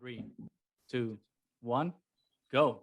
3, 2, 1, go.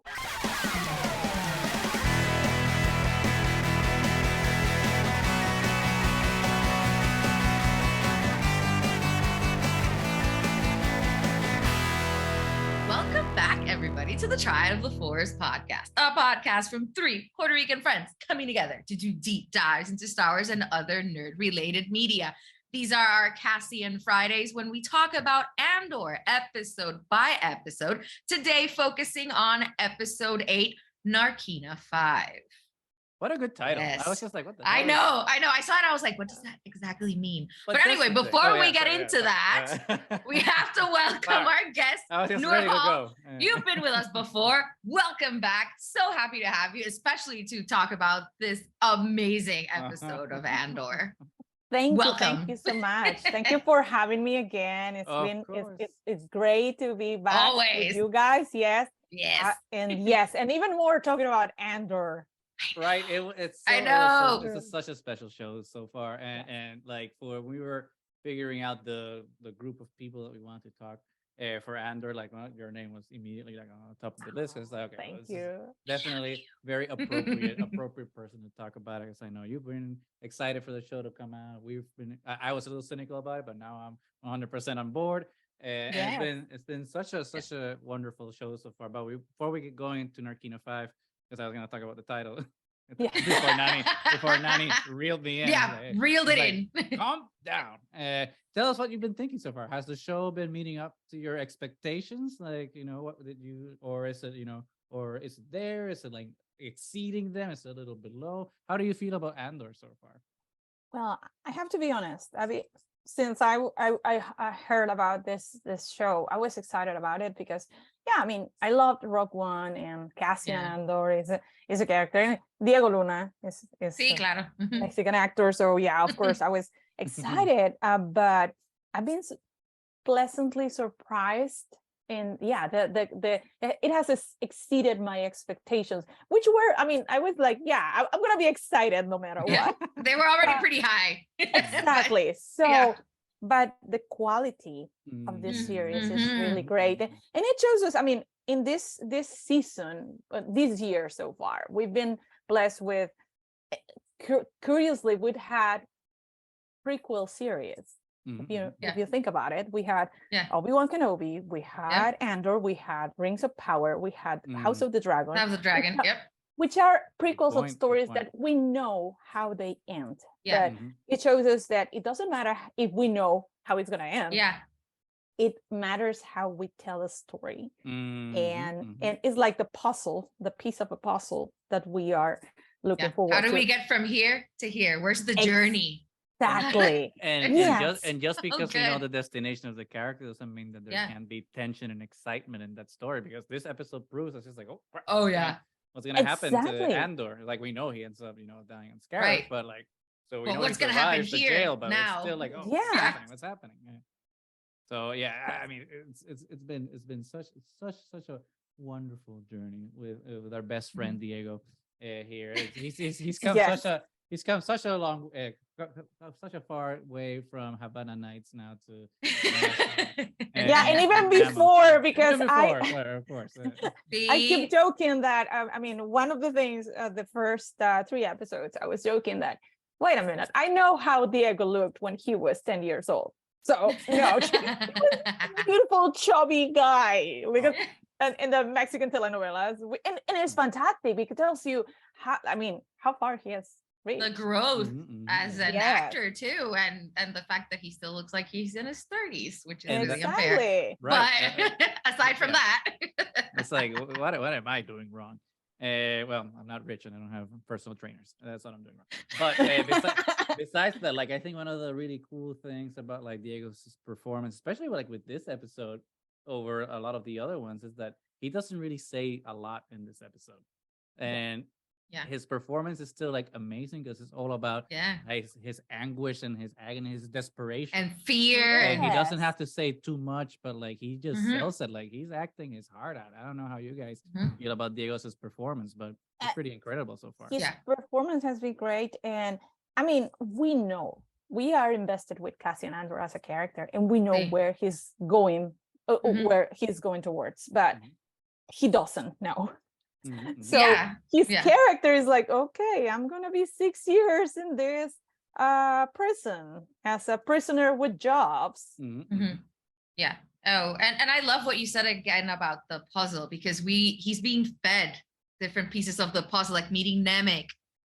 Welcome back, everybody, to the Triad of the Fours podcast, a podcast from 3 Puerto Rican friends coming together to do deep dives into Star Wars and other nerd-related media. These are our Cassian Fridays when we talk about Andor episode by episode, today focusing on episode 8, Narkina 5. What a good title. Yes. I was just like, what the I hell? know. I saw it. I was like, what does that exactly mean? But just anyway, to say- before we yeah, get sorry, into yeah. that, we have to welcome Sorry. our guest, I was just ready to Noor-Hal. go. You've been with us before. Welcome back. So happy to have you, especially to talk about this amazing episode of Andor. Thank Welcome. you so much. Thank you for having me again. It's great to be back Always. with you guys. Yes. Yes. And even more talking about Andor. Right, it's I know. It's such a special show so far, and like for we were figuring out the group of people that we want to talk for Andor, like your name was immediately like on top of the list. It's like, okay, Thank this you. is definitely very appropriate person to talk about it, because I know you've been excited for the show to come out. I was a little cynical about it, but now I'm 100% on board. And it's been such a wonderful show so far. But before we get going to Narkina 5, because I was gonna talk about the title before Nani reeled me in. Yeah, reeled it in. Calm down. Tell us what you've been thinking so far. Has the show been meeting up to your expectations? Like, what did you, or is it, or is it there? Is it like exceeding them? Is it a little below? How do you feel about Andor so far? Well, I have to be honest. I mean, since I heard about this show, I was excited about it because, I mean, I loved Rogue One, and Cassian Andor is a character. And Diego Luna is Sí, claro. Mexican actor. So of course I was excited, but I've been pleasantly surprised. And it has exceeded my expectations, which were, I mean, I was like, I'm gonna be excited no matter what. They were already pretty high. Exactly. So, but the quality of this series is really great, and it shows us. I mean, in this season, this year so far, we've been blessed with. Curiously, we've had prequel series. If you think about it, we had Obi-Wan Kenobi, we had Andor, we had Rings of Power, we had House of the Dragon. House of the Dragon, which are prequels of stories that we know how they end. Yeah. But it shows us that it doesn't matter if we know how it's going to end. Yeah. It matters how we tell a story. And it's like the piece of a puzzle that we are looking forward to. How do we get from here to here? Where's the journey? Exactly. and just because we know the destination of the character doesn't mean that there can't be tension and excitement in that story, because this episode proves it's just like, what's gonna happen to Andor? Like, we know he ends up, dying on Scarab, but like, so we know what's he gonna happen survives the here jail, but now? it's still like, what's happening? So I mean, it's been such a wonderful journey with our best friend Diego here. He's come He's come such a long, such a far way from Havana Nights now to. And even before, because of course. I keep joking that I mean, one of the things, the first 3 episodes, I was joking that, wait a minute, I know how Diego looked when he was 10 years old. So he was a beautiful, chubby guy. Because in the Mexican telenovelas, and it's fantastic because it tells you how far he has. The growth as an actor too, and the fact that he still looks like he's in his 30s, which is really unfair. Right. But aside from that, it's like, what am I doing wrong? Well, I'm not rich and I don't have personal trainers. That's what I'm doing wrong. But besides that, like, I think one of the really cool things about like Diego's performance, especially like with this episode over a lot of the other ones, is that he doesn't really say a lot in this episode, and his performance is still like amazing because it's all about his anguish and his agony, his desperation and fear, and he doesn't have to say too much, but like he just sells it. Like, he's acting his heart out. I don't know how you guys feel about Diego's performance, but it's pretty incredible so far. His performance has been great, and I mean, we are invested with Cassian Andor as a character, and we know where he's going where he's going towards, but he doesn't know. So his character is like, okay, I'm gonna be 6 years in this prison as a prisoner with jobs. Yeah. Oh, and I love what you said again about the puzzle, because he's being fed different pieces of the puzzle, like meeting Nemec,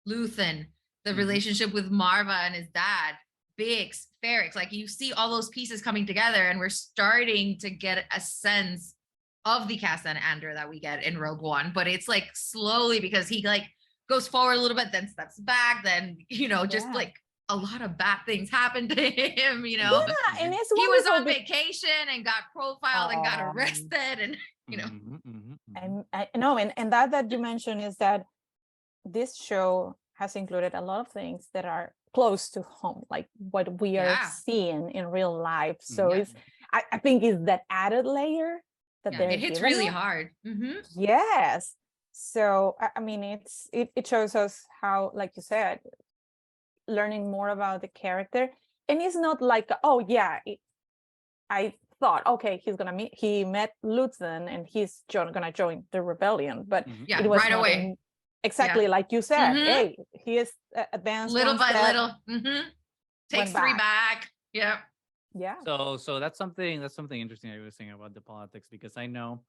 Luthen, the relationship with Marva and his dad, Bix, Ferrix. Like, you see all those pieces coming together, and we're starting to get a sense of the Cassian Andor that we get in Rogue One, but it's like slowly, because he like goes forward a little bit, then steps back, then, you know, just like a lot of bad things happened to him, you know. Yeah, and it's he was on vacation and got profiled and got arrested, and you know. And I know, and that you mentioned is that this show has included a lot of things that are close to home, like what we are seeing in real life. So it's, I think, is that added layer that it hits really hard. Yes. So I mean, it shows us how, like you said, learning more about the character, and it's not like, oh yeah, I thought, okay, he met Luthen and he's gonna join the rebellion, but it was right away. Exactly like you said. Hey, he is advanced little by little. Takes 3 back. Yeah. So that's something interesting I was saying about the politics, because I know,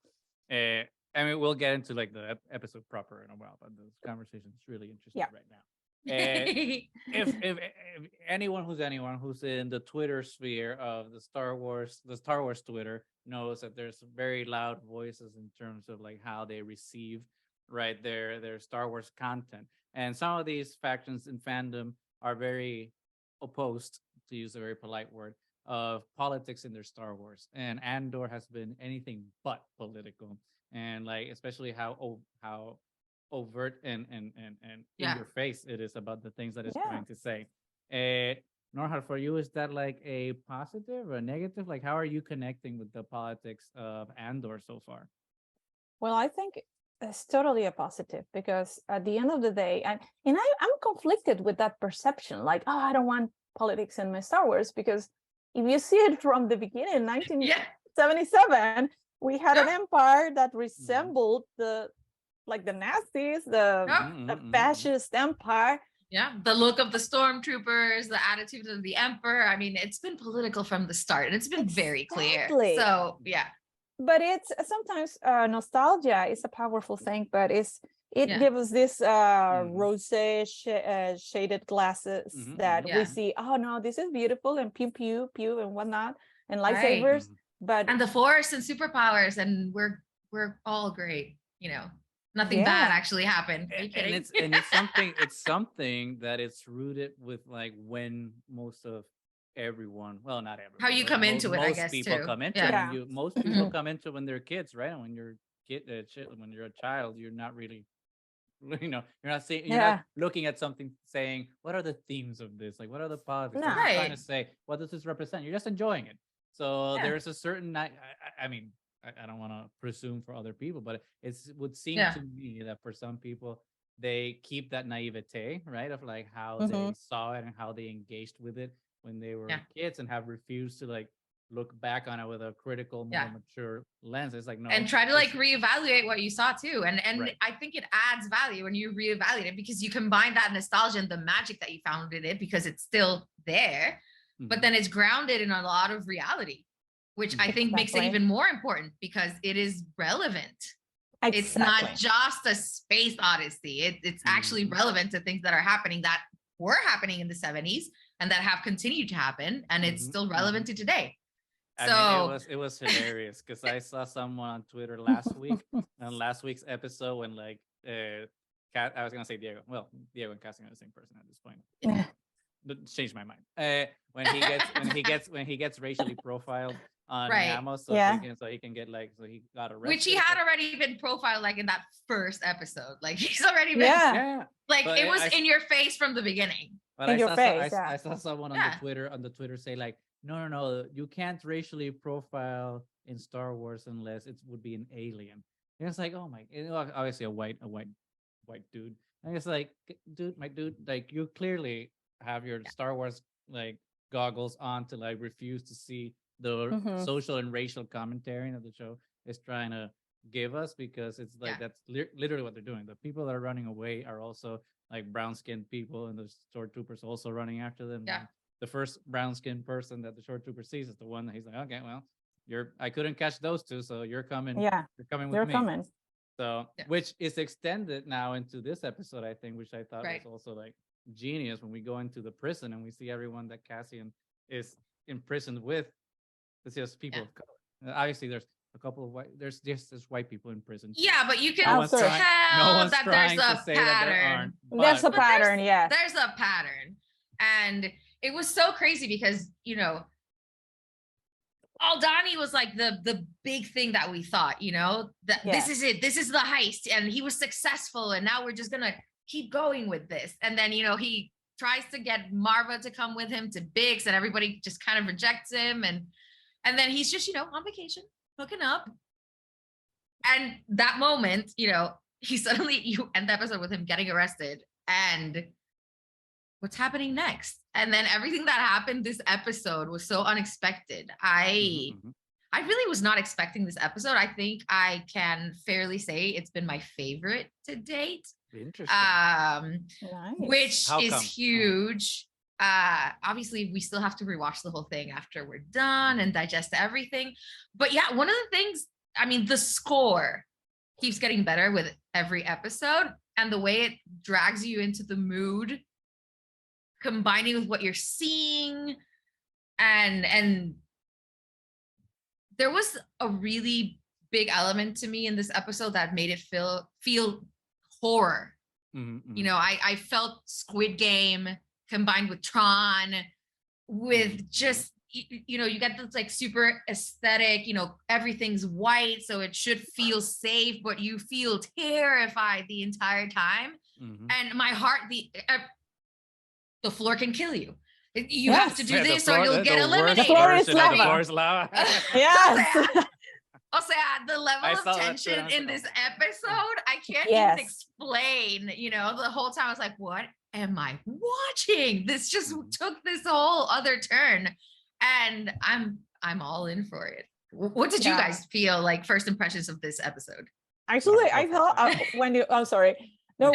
I mean, we'll get into like the episode proper in a while, but this conversation is really interesting right now. If anyone who's in the Twitter sphere of the Star Wars Twitter knows that there's very loud voices in terms of like how they receive their Star Wars content, and some of these factions in fandom are very opposed, to use a very polite word, of politics in their Star Wars, and Andor has been anything but political, and like especially how overt and in your face it is about the things that it's trying to say. Noor-Hal, for you, is that like a positive or a negative? Like, how are you connecting with the politics of Andor so far? Well, I think it's totally a positive, because at the end of the day, I'm conflicted with that perception. Like, oh, I don't want politics in my Star Wars, because if you see it from the beginning, 1977, we had an empire that resembled the Nazis, the fascist empire. Yeah, the look of the stormtroopers, the attitude of the emperor. I mean, it's been political from the start, and it's been very clear. So but it's sometimes nostalgia is a powerful thing, but it gives us this rose shaded glasses that we see, oh no, this is beautiful, and pew pew pew and whatnot, and lightsabers, and the Force and superpowers, and we're all great, you know. Nothing bad actually happened. Are you kidding? And it's something that it's rooted with, like, when most of everyone, well, not everyone, how you come into it, I guess, most people come into it. Most people come into it when they're kids, right? And when you're when you're a child, you're not really, you know, you're not looking at something saying, what are the themes of this? Like, what are the politics? What are you trying to say? What does this represent? You're just enjoying it. So there's a certain, I mean, I don't want to presume for other people, but it would seem to me that for some people, they keep that naivete, right? Of like how they saw it and how they engaged with it when they were kids, and have refused to like look back on it with a critical, more mature lens. It's like, no. And try to like reevaluate what you saw too. And I think it adds value when you reevaluate it, because you combine that nostalgia and the magic that you found in it, because it's still there, but then it's grounded in a lot of reality, which I think makes it even more important, because it is relevant. It's not just a space odyssey. It's actually relevant to things that are happening, that were happening in the 70s and that have continued to happen, and it's still relevant to today. So I mean, it was hilarious, because I saw someone on Twitter last week on last week's episode when like I was gonna say Diego. Well, Diego and Cassie are the same person at this point. Changed my mind. When he gets racially profiled on Yamo, so he can get like, so he got arrested, which he had already been profiled like in that first episode. Like, he's already been like, but it was in your face from the beginning. But I saw someone on the Twitter say like, no, you can't racially profile in Star Wars unless it would be an alien. And it's like, oh my, obviously a white dude. And it's like, dude, like, you clearly have your Star Wars like goggles on to like refuse to see Mhm. social and racial commentary that the show is trying to give us, because it's like that's literally what they're doing. The people that are running away are also like brown skinned people, and the short troopers also running after them. Yeah. And the first brown skinned person that the short trooper sees is the one that he's like, okay, well, I couldn't catch those two, so you're coming. Yeah, You're coming with they're me. coming. So, which is extended now into this episode, I think, which I thought was also like genius when we go into the prison and we see everyone that Cassian is imprisoned with. It's just people of color. Obviously, there's a couple of white. There's just white people in prison. Yeah, but you can No one's tell trying- that there's trying to a say that there pattern. aren't, There's a but- pattern, yeah. There's a pattern. And it was so crazy because, you know, Aldani was like the big thing that we thought, you know, that this is it. This is the heist. And he was successful. And now we're just going to keep going with this. And then, you know, he tries to get Marva to come with him to Biggs, and everybody just kind of rejects him. And then he's just, you know, on vacation, hooking up. And that moment, you know, you end the episode with him getting arrested, and what's happening next? And then everything that happened this episode was so unexpected. I really was not expecting this episode. I think I can fairly say it's been my favorite to date. Interesting. Nice. Which is huge. Obviously we still have to rewatch the whole thing after we're done and digest everything. But yeah, one of the things, I mean, the score keeps getting better with every episode, and the way it drags you into the mood, combining with what you're seeing, and there was a really big element to me in this episode that made it feel horror. You know, I felt Squid Game combined with Tron, with just, you know, you get this like super aesthetic, you know, everything's white, so it should feel safe, but you feel terrified the entire time. And my heart, the floor can kill you. You have to do this or you'll get eliminated. The floor is lava. The floor is lava. Yes. I'll say the level of tension in this episode, I can't even explain. You know, the whole time I was like, what am I watching? This just took this whole other turn, and I'm all in for it. What did you guys feel like, first impressions of this episode? Actually, I thought when you, I'm sorry. No,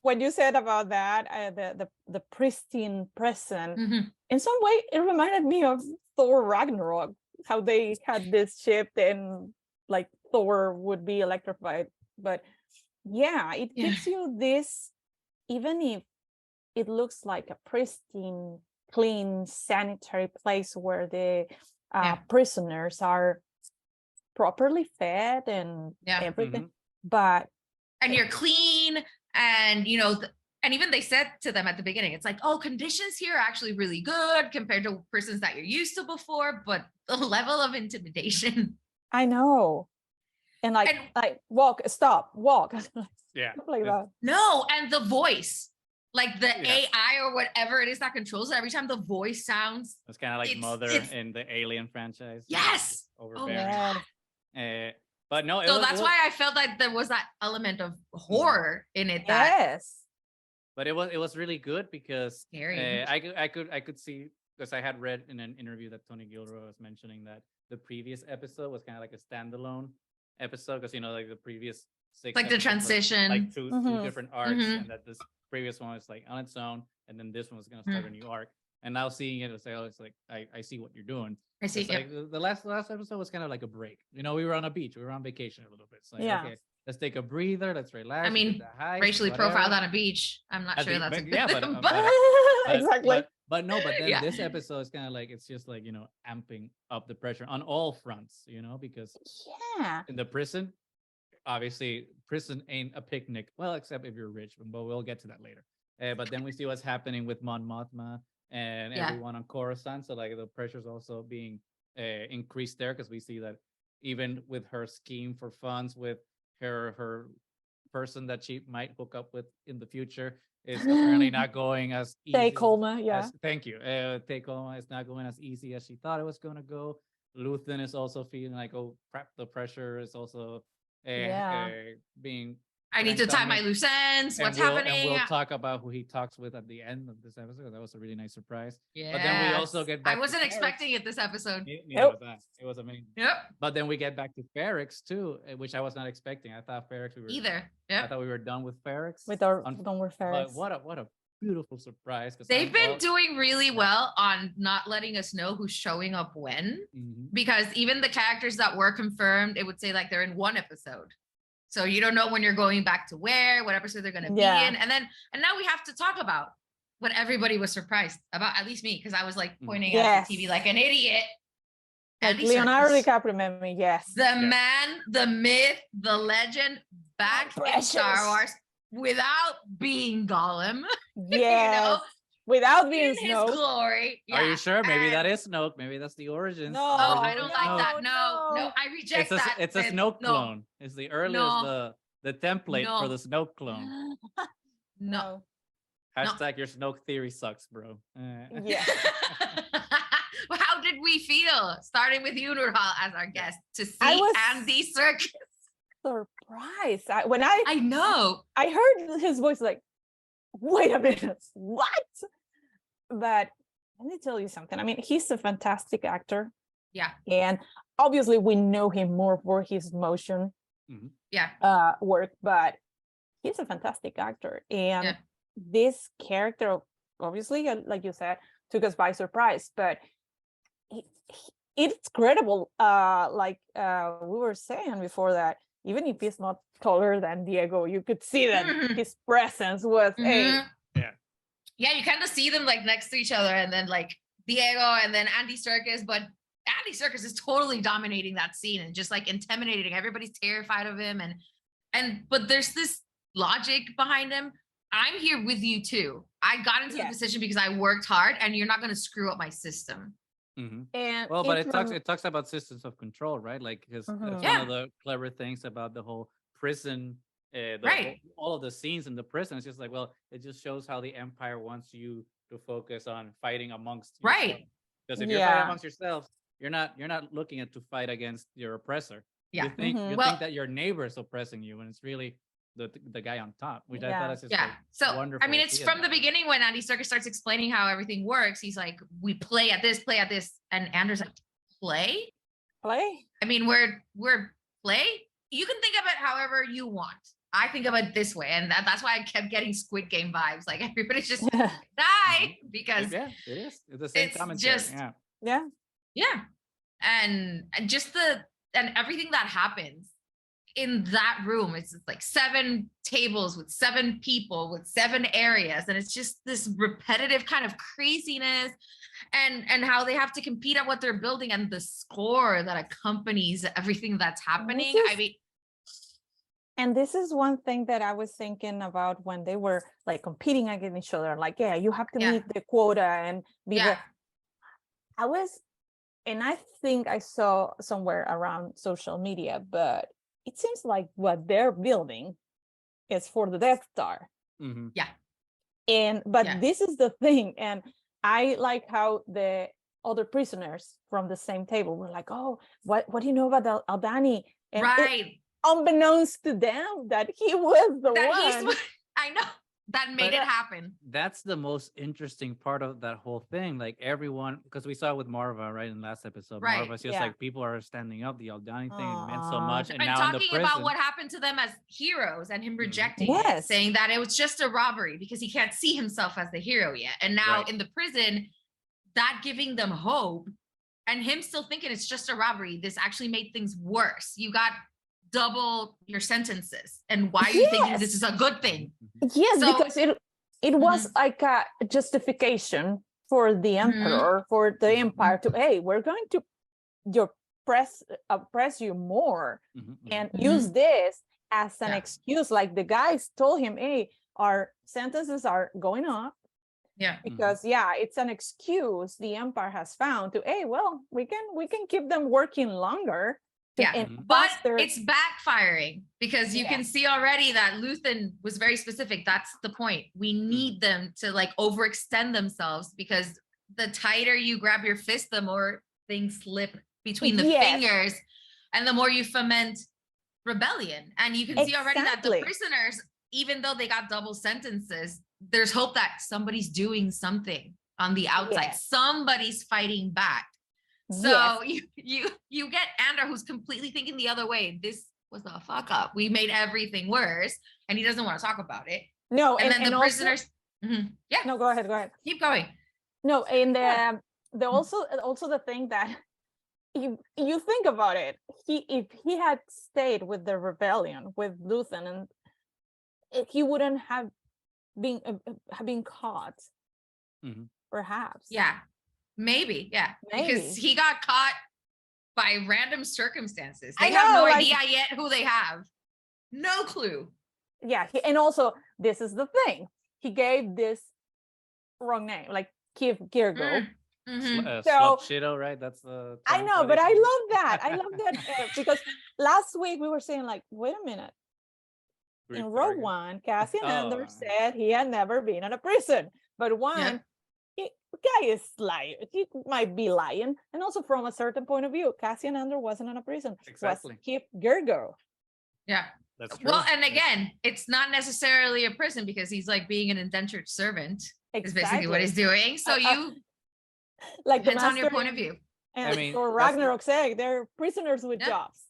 when you said about that, the pristine present, in some way it reminded me of Thor Ragnarok, how they had this ship and like Thor would be electrified. But yeah, it gives you this, even if it looks like a pristine, clean, sanitary place where the prisoners are properly fed and everything, but and you're clean, and you know, and even they said to them at the beginning, it's like, oh, conditions here are actually really good compared to prisons that you're used to before, but the level of intimidation. I know. And like walk, stop, walk. Like that. No, and the voice, like the AI or whatever it is that controls it, every time the voice sounds. It's kind of like Mother in the Alien franchise. Yes. Overbearing. But no, so that's why I felt like there was that element of horror in it. But it was really good because scary. I could see, because I had read in an interview that Tony Gilroy was mentioning that the previous episode was kind of like a standalone episode, because, you know, like the previous 6 like the transition, like two different arcs, and that this previous one was like on its own, and then this one was going to start a new arc. And now seeing it, it's like I see what you're doing. I see. Like the last episode was kind of like a break. You know, we were on a beach, we were on vacation a little bit. So like, okay, let's take a breather, let's relax. I mean, racially profiled on a beach. I'm not sure that's a good thing, but exactly. But then this episode is kind of like, it's just like, you know, amping up the pressure on all fronts, you know, because in the prison, obviously prison ain't a picnic. Well, except if you're rich, but we'll get to that later. But then we see what's happening with Mon Mothma and everyone on Coruscant. So like the pressure's also being increased there, because we see that even with her scheme for funds with her person that she might hook up with in the future is apparently not going as easy. Take Colma, thank you. Take Colma is not going as easy as she thought it was going to go. Luthen is also feeling like, oh crap, the pressure is also being. I need to tie my loose ends. What's happening? And we'll talk about who he talks with at the end of this episode. That was a really nice surprise. Yeah. But then we also get back I wasn't to expecting it this episode. Neither was I. It was amazing. Yep. But then we get back to Ferrex too, which I was not expecting. I thought Ferrex I thought we were done with Ferrex. With our done with Ferrex. But what a beautiful surprise. They've been doing really well on not letting us know who's showing up when, because even the characters that were confirmed, it would say like they're in one episode. So you don't know when you're going back to what episode they're going to be in. And now we have to talk about what everybody was surprised about, at least me, because I was like pointing at the TV like an idiot. Like Leonardo DiCaprio made me, The man, the myth, the legend, back in Star Wars without being Gollum. Yeah. You know? Without being Snoke. His glory. Yeah. Are you sure? Maybe that is Snoke. Maybe that's the origin. No, I don't like that. No, I reject that. It's a Snoke clone. It's the earliest, the template for the Snoke clone. No. Hashtag your Snoke theory sucks, bro. Yeah. How did we feel? Starting with you, Noor-Hal, as our guest, to see Andy Serkis. Surprised. I know. I heard his voice like, wait a minute, what? But let me tell you something. I mean, he's a fantastic actor. Yeah. And obviously we know him more for his motion work, but he's a fantastic actor. And this character, obviously, like you said, took us by surprise, but it's credible. Like we were saying before, that even if he's not taller than Diego, you could see that his presence was yeah, you kind of see them like next to each other, and then like Diego and then Andy Serkis, but Andy Serkis is totally dominating that scene and just like intimidating. Everybody's terrified of him, but there's this logic behind him. I'm here with you too. I got into the position because I worked hard, and you're not going to screw up my system. And but it talks about systems of control, right? Like, because that's one of the clever things about the whole prison, all of the scenes in the prison. It's just like, well, it just shows how the Empire wants you to focus on fighting amongst yourself. Because if you're fighting amongst yourselves, you're not looking at to fight against your oppressor. You think that your neighbor is oppressing you, and it's really the guy on top, which I thought is just like so wonderful. I mean, it's from the beginning when Andy Serkis starts explaining how everything works. He's like, we play at this, and Andrew's like, play. I mean, we're play. You can think of it however you want. I think of it this way, and that's why I kept getting Squid Game vibes. Like everybody's just die because it is. It's the same commentary. And just and everything that happens in that room, it's like 7 tables with 7 people with 7 areas, and it's just this repetitive kind of craziness, and how they have to compete at what they're building, and the score that accompanies everything that's happening. And this is one thing that I was thinking about when they were like competing against each other. Like, you have to meet the quota and be and I think I saw somewhere around social media, but it seems like what they're building is for the Death Star. But this is the thing, and I like how the other prisoners from the same table were like, oh, what do you know about Aldani? And unbeknownst to them that he was the one. I know. That made it happen. That's the most interesting part of that whole thing. Like everyone, because we saw it with Marva, right, in last episode. Marva's just like, people are standing up. The Aldani thing meant so much. And now talking in the prison, about what happened to them as heroes, and him rejecting it, saying that it was just a robbery because he can't see himself as the hero yet. And now in the prison, that giving them hope, and him still thinking it's just a robbery. This actually made things worse. You got double your sentences, and why are you thinking this is a good thing? Because it was like a justification for the emperor, for the empire to, hey, we're going to oppress you more, and use this as an excuse. Like the guys told him, hey, our sentences are going up, because it's an excuse the empire has found to, hey, well, we can keep them working longer. But it's backfiring, because you can see already that Luthen was very specific. That's the point. We need them to like overextend themselves, because the tighter you grab your fist, the more things slip between the fingers, and the more you foment rebellion. And you can see already that the prisoners, even though they got double sentences, there's hope that somebody's doing something on the outside. Somebody's fighting back. So you get Andor, who's completely thinking the other way. This was a fuck up. We made everything worse, and he doesn't want to talk about it. No, and then the prisoners. Yeah. No, go ahead. Keep going. No, and the also the thing that you think about it, if he had stayed with the rebellion with Luthen, and he wouldn't have been caught, perhaps. Yeah, maybe. Yeah, because he got caught by random circumstances. They have no idea yet who they have. No clue. Yeah, and also this is the thing. He gave this wrong name, like Girgo. Shido, right? That's the. I know, but I love that. I love that because last week we were saying, like, wait a minute. In Rogue One, Cassian Andor said he had never been in a prison, but the guy is lying. He might be lying, and also from a certain point of view, Cassian Andor wasn't in a prison. Exactly. Was Girgo. Yeah. That's true. Well, and again, it's not necessarily a prison because he's like being an indentured servant. Is basically what he's doing. So like depends on your point of view. And for Ragnarok's sake, they're prisoners with jobs.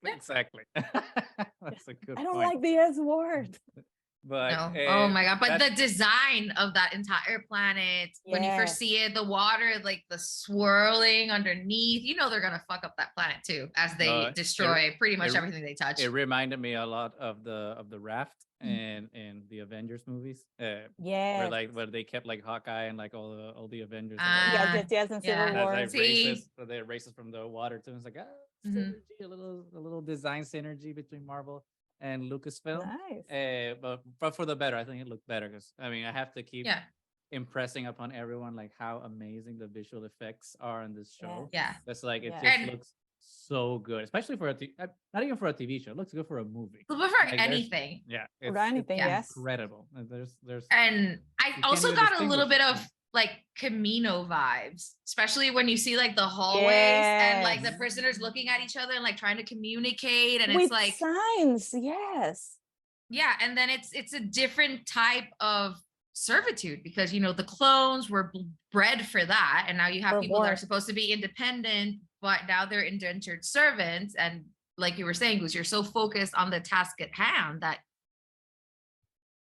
Exactly. That's a good. I don't like the S word. But oh my god! But the design of that entire planet, when you first see it, the water, like the swirling underneath, they're gonna fuck up that planet too, as they destroy pretty much everything they touch. It reminded me a lot of the raft and the Avengers movies. Where they kept like Hawkeye and like all the Avengers. Yes, and Civil War. Like races from the water too. It's like synergy, a little design synergy between Marvel and Lucasfilm. Nice. But for the better. I think it looked better because I have to keep impressing upon everyone like how amazing the visual effects are in this show. Yeah. That's like it just looks so good, especially for not even for a TV show. It looks good for a movie. For like anything. For anything, yes. Incredible. There's and I also got a little bit of like Camino vibes, especially when you see like the hallways and like the prisoners looking at each other and like trying to communicate, and with it's like signs. And then it's a different type of servitude because the clones were bred for that, and now you have people that are supposed to be independent, but now they're indentured servants. And like you were saying, Gus, you're so focused on the task at hand that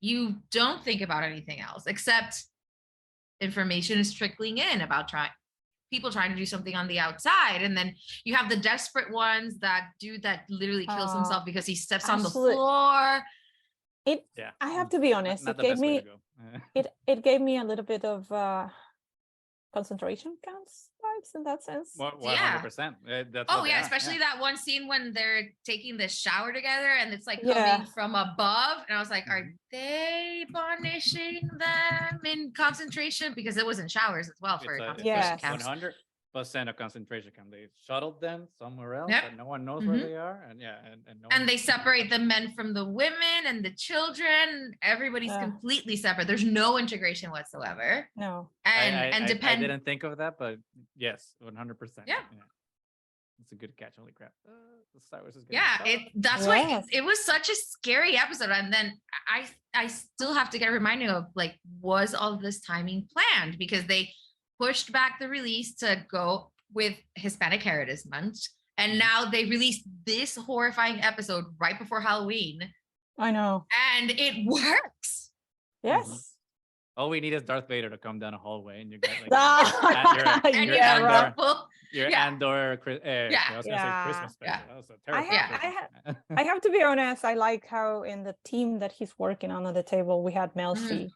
you don't think about anything else except information is trickling in about people trying to do something on the outside. And then you have the desperate ones, that dude that literally kills himself because he steps on the floor. I have to be honest, it gave me a little bit of concentration camps vibes in that sense. 100%. Especially that one scene when they're taking the shower together and it's like coming from above, and I was like, are they punishing them in concentration? Because it was in showers as well for concentration camps. 100% a concentration camp. They shuttled them somewhere else and no one knows where they are, and they separate the men from the women and the children. Everybody's completely separate. There's no integration whatsoever. No. And I didn't think of that, but yes, 100%. Yeah. It's a good catch. Holy crap. The Star Wars is good. That's why it was such a scary episode. And then I still have to get reminded of, like, was all this timing planned? Because they pushed back the release to go with Hispanic Heritage Month, and now they released this horrifying episode right before Halloween. I know. And it works. Yes. All we need is Darth Vader to come down a hallway, and you get like your Andor. I was gonna say Christmas special. That was a terrible. I have to be honest. I like how in the team that he's working on the table, we had Melfi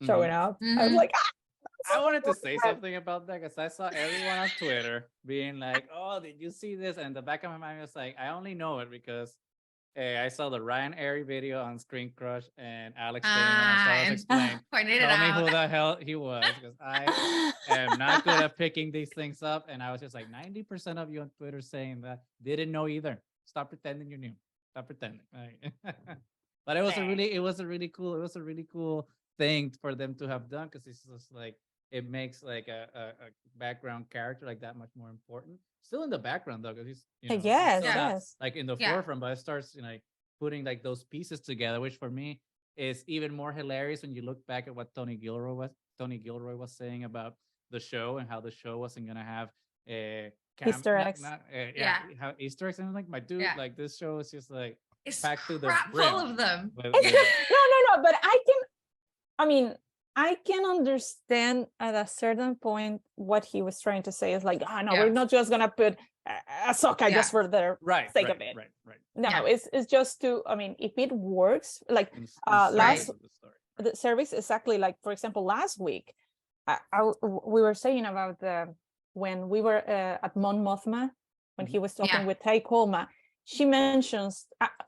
showing up. I was like, I wanted to say something about that because I saw everyone on Twitter being like, "Oh, did you see this?" And the back of my mind was like, "I only know it because I saw the Ryan Airy video on Screen Crush and Alex explained. Tell me who the hell he was, because I am not good at picking these things up." And I was just like, 90% of you on Twitter saying that didn't know either. Stop pretending you knew. Stop pretending. But it was a really cool thing for them to have done, because it's just like, it makes like a background character like that much more important. still in the background though, because he's he's Yes, still not, yes. like in the Yeah. forefront, but it starts like putting like those pieces together, which for me is even more hilarious when you look back at what Tony Gilroy was saying about the show and how the show wasn't gonna have a Easter eggs. Yeah. how Easter eggs, and I'm like, my dude, Yeah. like this show is just like It's packed to the crap brim full of them. with- It's with- no, but I mean, I can understand at a certain point what he was trying to say. Is like, oh no, Yeah. we're not just gonna put Ahsoka Yeah. just for the right, sake right, of it. right, right. No, Yeah. it's just to, I mean, if it works, like In last service of the story. the service, exactly, like for example, last week, we were saying about when we were at Mon Mothma, when he was talking Yeah. with Tai Kolma, she mentions,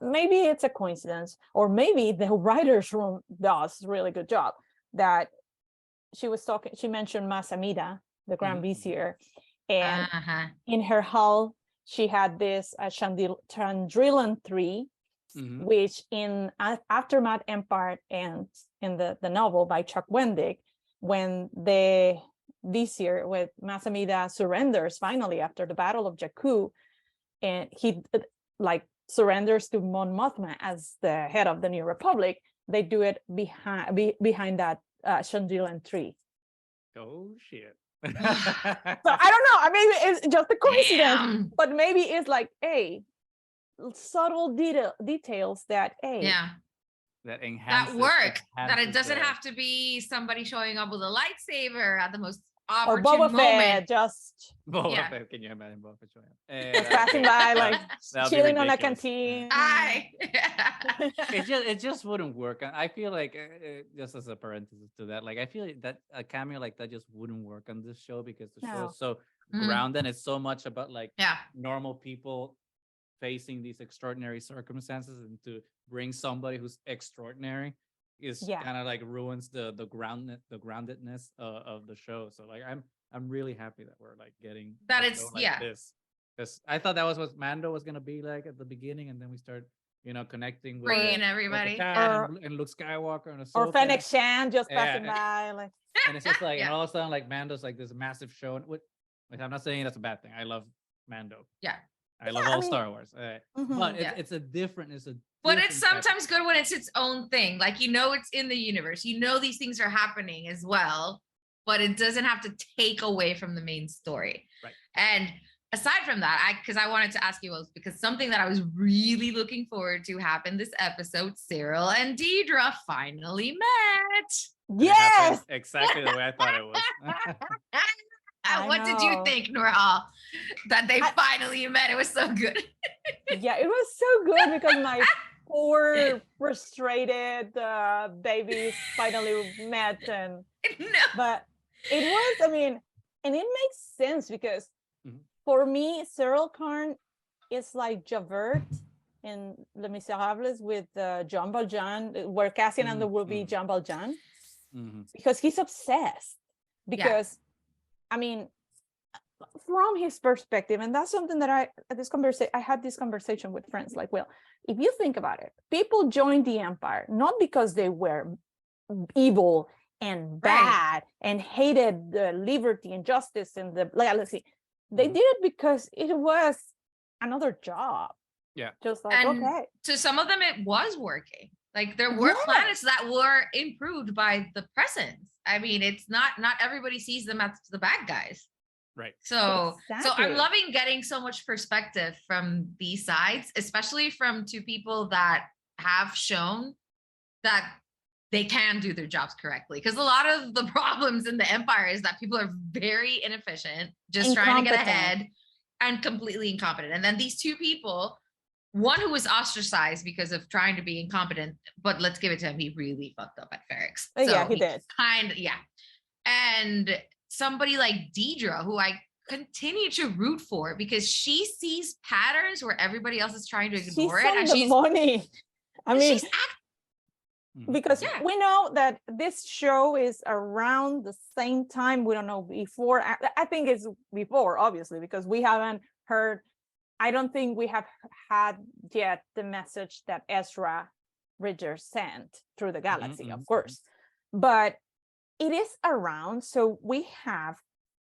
maybe it's a coincidence, or maybe the writers' room does a really good job, that she mentioned Masamida, the Grand Vizier, and in her hull, she had this Chandrilan 3, which in Aftermath Empire ends in the novel by Chuck Wendig, when the Vizier with Masamida surrenders finally after the Battle of Jakku, and he like surrenders to Mon Mothma as the head of the New Republic. They do it behind that Chandrilan 3. Oh shit. So I don't know. I mean, it's just a coincidence, Damn. but maybe it's like, hey, subtle details that, hey, Yeah. that enhances That work. That it enhances doesn't the- have to be somebody showing up with a lightsaber at the most or opportune Boba moment. Fett just Boba Yeah. Fett, can you imagine Boba Fett showing up? just passing by, like That'd be chilling on a ridiculous. canteen. Aye. It just wouldn't work. I feel like just as a parenthesis to that, like I feel like that a cameo like that just wouldn't work on this show because the show No. is so Mhm. grounded. It's so much about like Yeah. normal people facing these extraordinary circumstances, and to bring somebody who's extraordinary is Yeah. kind of like ruins the groundedness of the show. So like I'm really happy that we're like getting That a it's- show like yeah. this, because I thought that was what Mando was gonna be like at the beginning, and then we start connecting with Bringing Bo-Katan everybody. and Luke Skywalker and Or Ahsoka, Fennec Shan just Yeah. passing by, like and it's just like, and Yeah. all of a sudden, like Mando's like this massive show, and like, I'm not saying that's a bad thing. I love Mando. Yeah. I love Yeah, I all mean, Star Wars, mhm. but Yeah. it's a different. But it's different type of- sometimes good when it's its own thing. Like, it's in the universe. These things are happening as well, but it doesn't have to take away from the main story. Right. And aside from that, because I wanted to ask you, because something that I was really looking forward to happened this episode, Cyril and Deidre finally met. and it happened yes, exactly the way I thought it was. I What did you know. think, Noor-Hal? That they I- finally met. It was so good. yeah, it was so good because my poor frustrated babies finally met, and No. but it was, I mean, and it makes sense because Mhm. for me, Cyril Karn is like Javert in Les Miserables with Jean Valjean, where Cassian Andor will be Mhm. Jean Valjean, Mhm. because he's obsessed. Because, I mean, from his perspective, and that's something that I had this conversation with friends, like, well, if you think about it, people joined the Empire not because they were evil and bad and hated the liberty and justice and the legacy. They Mhm. did it because it was another job. Yeah. Just like, And okay. to some of them, it was working. Like, there were Yeah. planets that were improved by the presence. I mean, it's not everybody sees them as the bad guys. Right. So Exactly. I'm loving getting so much perspective from these sides, especially from two people that have shown that they can do their jobs correctly. Because a lot of the problems in the Empire is that people are very inefficient, just trying to get Incompetent. ahead, and completely incompetent. And then these two people, one who was ostracized because of trying to be incompetent, but let's give it to him, he really fucked up at Ferrix. Yeah, he did. Yeah. And somebody like Deidre, who I continue to root for because she sees patterns where everybody else is trying to She's ignore it. on And the she's money. I mean, Mhm. because Yeah. we know that this show is around the same time. We don't know before. I think it's before, obviously, because we haven't heard. I don't think we have had yet the message that Ezra Bridger sent through the galaxy, mhm, of course, but it is around. So we have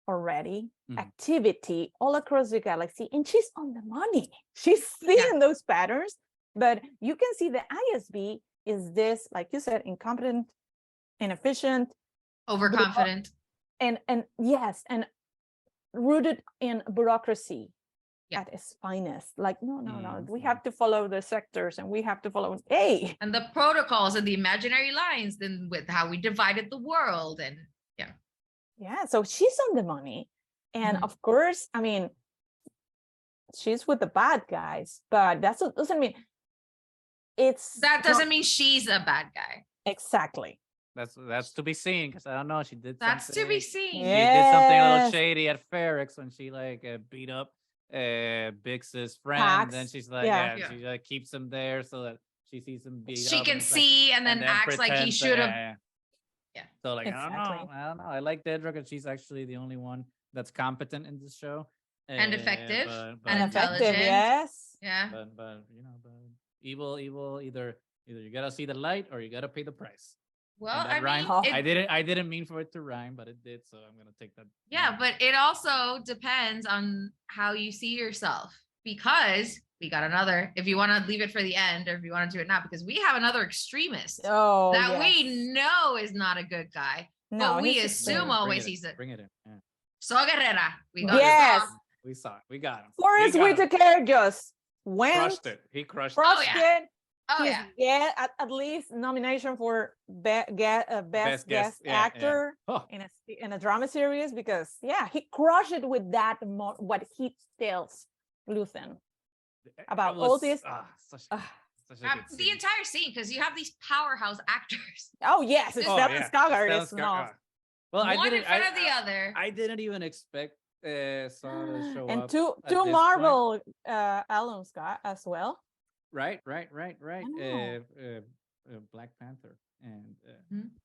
already, Mhm. activity all across the galaxy, and she's on the money. She's seeing those patterns, but you can see the ISB is this, like you said, incompetent, inefficient, Overconfident. and yes, and rooted in bureaucracy at its finest. Like, no, we have to follow the sectors, and we have to follow and the protocols and the imaginary lines, then with how we divided the world. And so she's on the money. And of course, I mean, she's with the bad guys, but that doesn't mean that doesn't mean she's a bad guy. Exactly. That's to be seen, because I don't know, she did That's something, to be seen. she did something a little shady at Ferrex when she like beat up Bix's friend. And then she's like, she keeps him there so that she sees him beat She up. can see and then acts like he should have. So like, Exactly. I don't know. I like Dedra because she's actually the only one that's competent in this show. And effective. But And intelligent. Yes. Yeah. But you know, but evil, either you gotta see the light or you gotta pay the price. Well, I mean, it, I didn't mean for it to rhyme, but it did, so I'm gonna take that. Yeah, but it also depends on how you see yourself, because we got another, if you want to leave it for the end or if you want to do it now, because we have another extremist that we know is not a good guy, but we assume always he's a bring it in. Yeah. So Guerrera. We got Yes. We saw it. We got him. Forrest Whitaker just went, crushed it. He crushed it. Oh He's yeah. at least nomination for best guest actor in a drama series, because he crushed it with that what he tells Luthen about all this. The entire scene, because you have these powerhouse actors. Oh yes, it's Stellan Skarsgård. It's not. Well, one in front of the other. I didn't even expect Saw to show and up. And two Marvel alums as well. Right. Black Panther and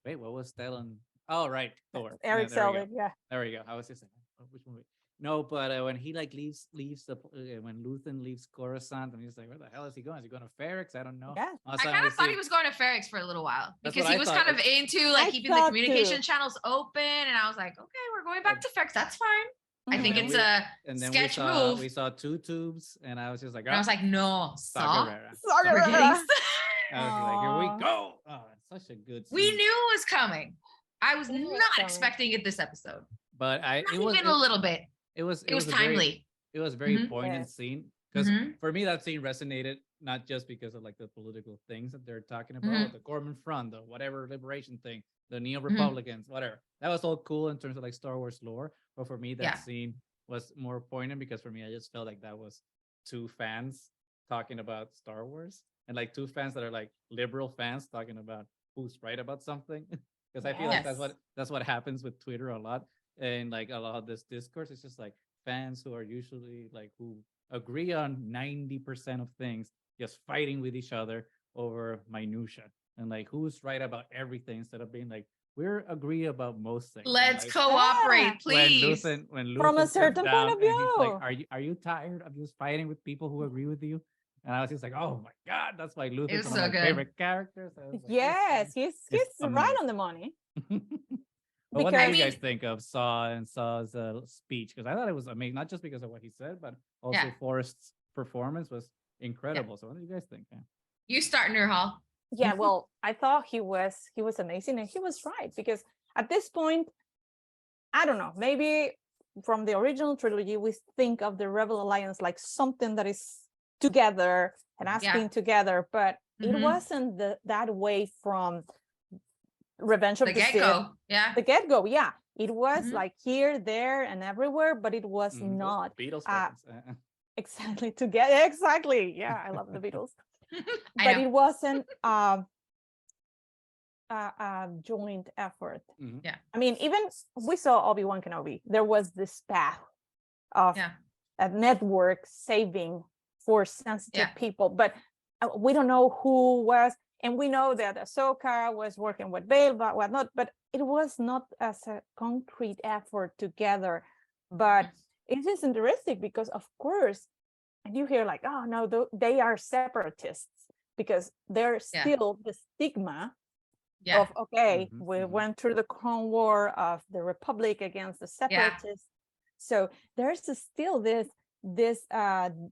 wait, what was Stellan? Oh, right, Thor. Eric Selvig. Yeah. There we go. I was just saying, which movie? No, but when he like leaves the when Luthen leaves Coruscant, and he's like, where the hell is he going? Is he going to Ferrex? I don't know. Yeah. I kind of thought he was going to Ferrex for a little while, because he was kind of into I keeping the communication channels open, and I was like, okay, we're going back to Ferrex. That's fine. I think it's a sketch move. We saw two tubes, and I was just like, I was like, no, Saw I was like, here we go. Oh, it's such a good scene. We knew it was coming. I was not expecting it this episode. But it was a little bit. It was timely. It was very poignant scene, because for me that scene resonated, not just because of like the political things that they're talking about, the Gorman Front, the whatever liberation thing, the Neo-Republicans, whatever. That was all cool in terms of like Star Wars lore. But for me, that scene was more poignant, because for me, I just felt like that was two fans talking about Star Wars, and like two fans that are like liberal fans talking about who's right about something. Because I feel like that's what happens with Twitter a lot, and like a lot of this discourse. It's just like fans who are usually like who agree on 90% of things, just fighting with each other over minutia, and like who's right about everything, instead of being like, we're agree about most things. Let's like, cooperate, please. When Luthen from a certain point of view, he's like, are you tired of just fighting with people who agree with you? And I was just like, oh my god, that's why Luthen is one of my favorite characters. Like, yes, he's right on the money. But what did you guys think of Saw's speech? Because I thought it was amazing, not just because of what he said, but also Forrest's performance was incredible. So what did you guys think? Yeah. You start, Noor-Hal. Yeah, well, I thought he was amazing, and he was right, because at this point, I don't know, maybe from the original trilogy, we think of the Rebel Alliance like something that is together and us being together, but it wasn't that way from Revenge of the Sith. The get-go, it was like here, there, and everywhere, but it was not Beatles exactly together. Exactly, yeah, I love the Beatles. But it wasn't a joint effort. Yeah, I mean, even we saw Obi-Wan Kenobi. There was this path of a network saving for sensitive people, but we don't know who was. And we know that Ahsoka was working with Bail, but whatnot. But it was not as a concrete effort together. But it is interesting because, of course, and you hear like, oh no, they are separatists, because there's still the stigma Yeah. of, okay, we went through the Clone War of the Republic against the Separatists. So there's still this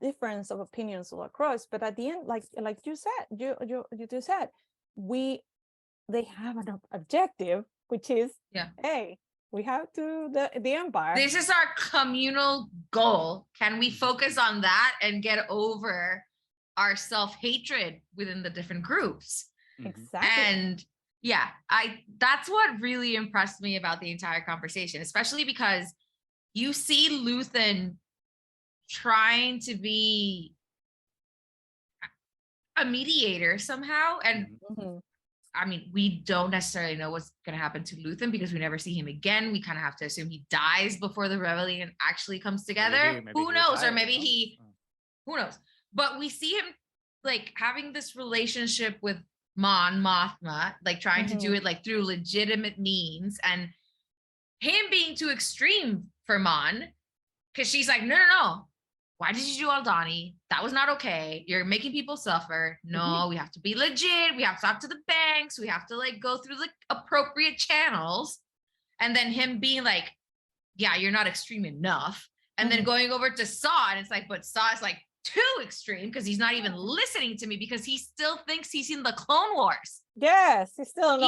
difference of opinions all across, but at the end, like you said, you just said, they have an objective, which is, hey, we have to the empire. This is our communal goal. Can we focus on that and get over our self-hatred within the different groups? Exactly. And yeah, that's what really impressed me about the entire conversation, especially because you see Luthen trying to be a mediator somehow. And I mean, we don't necessarily know what's going to happen to Luthen because we never see him again. We kind of have to assume he dies before the rebellion actually comes together. Maybe who knows? Or maybe who knows? But we see him like having this relationship with Mon Mothma, like trying to do it like through legitimate means, and him being too extreme for Mon, because she's like, no. Why did you do Aldani? That was not okay. You're making people suffer. No, we have to be legit. We have to talk to the banks. We have to like go through the appropriate channels. And then him being like, yeah, you're not extreme enough. And then going over to Saw, and it's like, but Saw is like too extreme because he's not even listening to me because he still thinks he's in the Clone Wars. Yes, he's still on.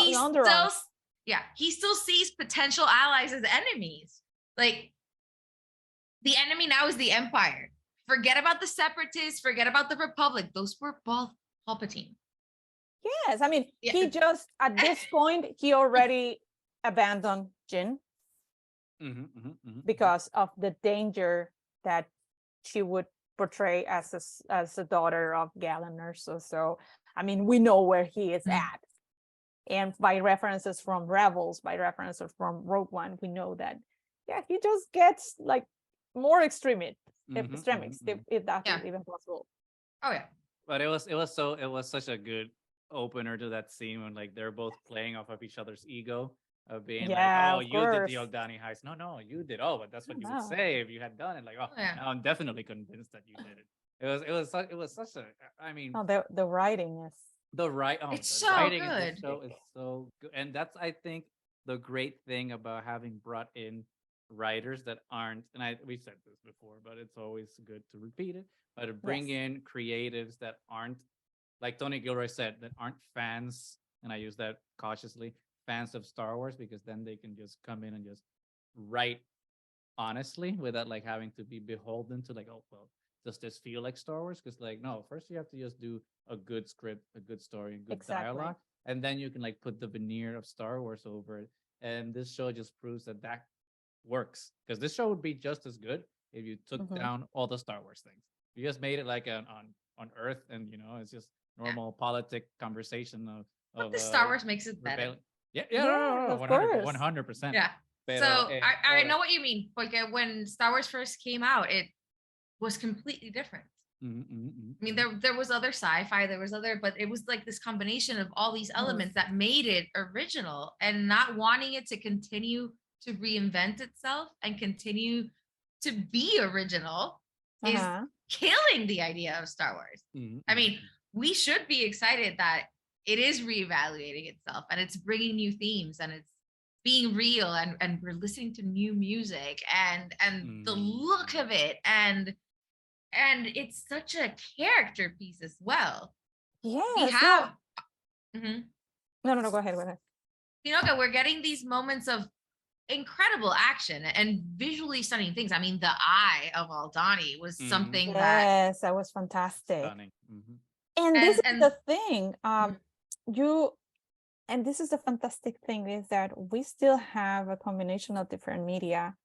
He still sees potential allies as enemies. Like, the enemy now is the Empire. Forget about the Separatists. Forget about the Republic. Those were both Palpatine. Yes, I mean, he just, at this point, he already abandoned Jyn because of the danger that she would portray as a daughter of Galen Erso. So, I mean, we know where he is at. And by references from Rebels, by references from Rogue One, we know that, he just gets like more extremist, if that's even possible. Oh yeah. But it was such a good opener to that scene when like they're both playing off of each other's ego of being like, oh, you did the Aldani heist. No, you did. Oh, but that's what you would say if you had done it. Like, now I'm definitely convinced that you did it. It was such a, I mean, the writing is it's so writing good. It's so good. And that's, I think, the great thing about having brought in writers that aren't, and we've said this before, but it's always good to repeat it, but to bring in creatives that aren't, like Tony Gilroy said, that aren't fans, and I use that cautiously, fans of Star Wars, because then they can just come in and just write honestly without like having to be beholden to like, oh, well, does this feel like Star Wars? Because like, no, first you have to just do a good script, a good story, and good dialogue, and then you can like put the veneer of Star Wars over it. And this show just proves that works, because this show would be just as good if you took down all the Star Wars things. You just made it like on Earth, and it's just normal politic conversation of the Star Wars makes it better. No, 100%. Yeah. So I know what you mean. Like when Star Wars first came out, it was completely different. I mean, there was other sci-fi, but it was like this combination of all these elements that made it original, and not wanting it to continue to reinvent itself and continue to be original is killing the idea of Star Wars. I mean, we should be excited that it is reevaluating itself and it's bringing new themes and it's being real, and we're listening to new music and the look of it, and it's such a character piece as well. Yeah, we have no, go ahead. We're getting these moments of incredible action and visually stunning things. I mean, the eye of Aldani was something that was fantastic. Stunning. And this is the thing, and this is the fantastic thing, is that we still have a combination of different media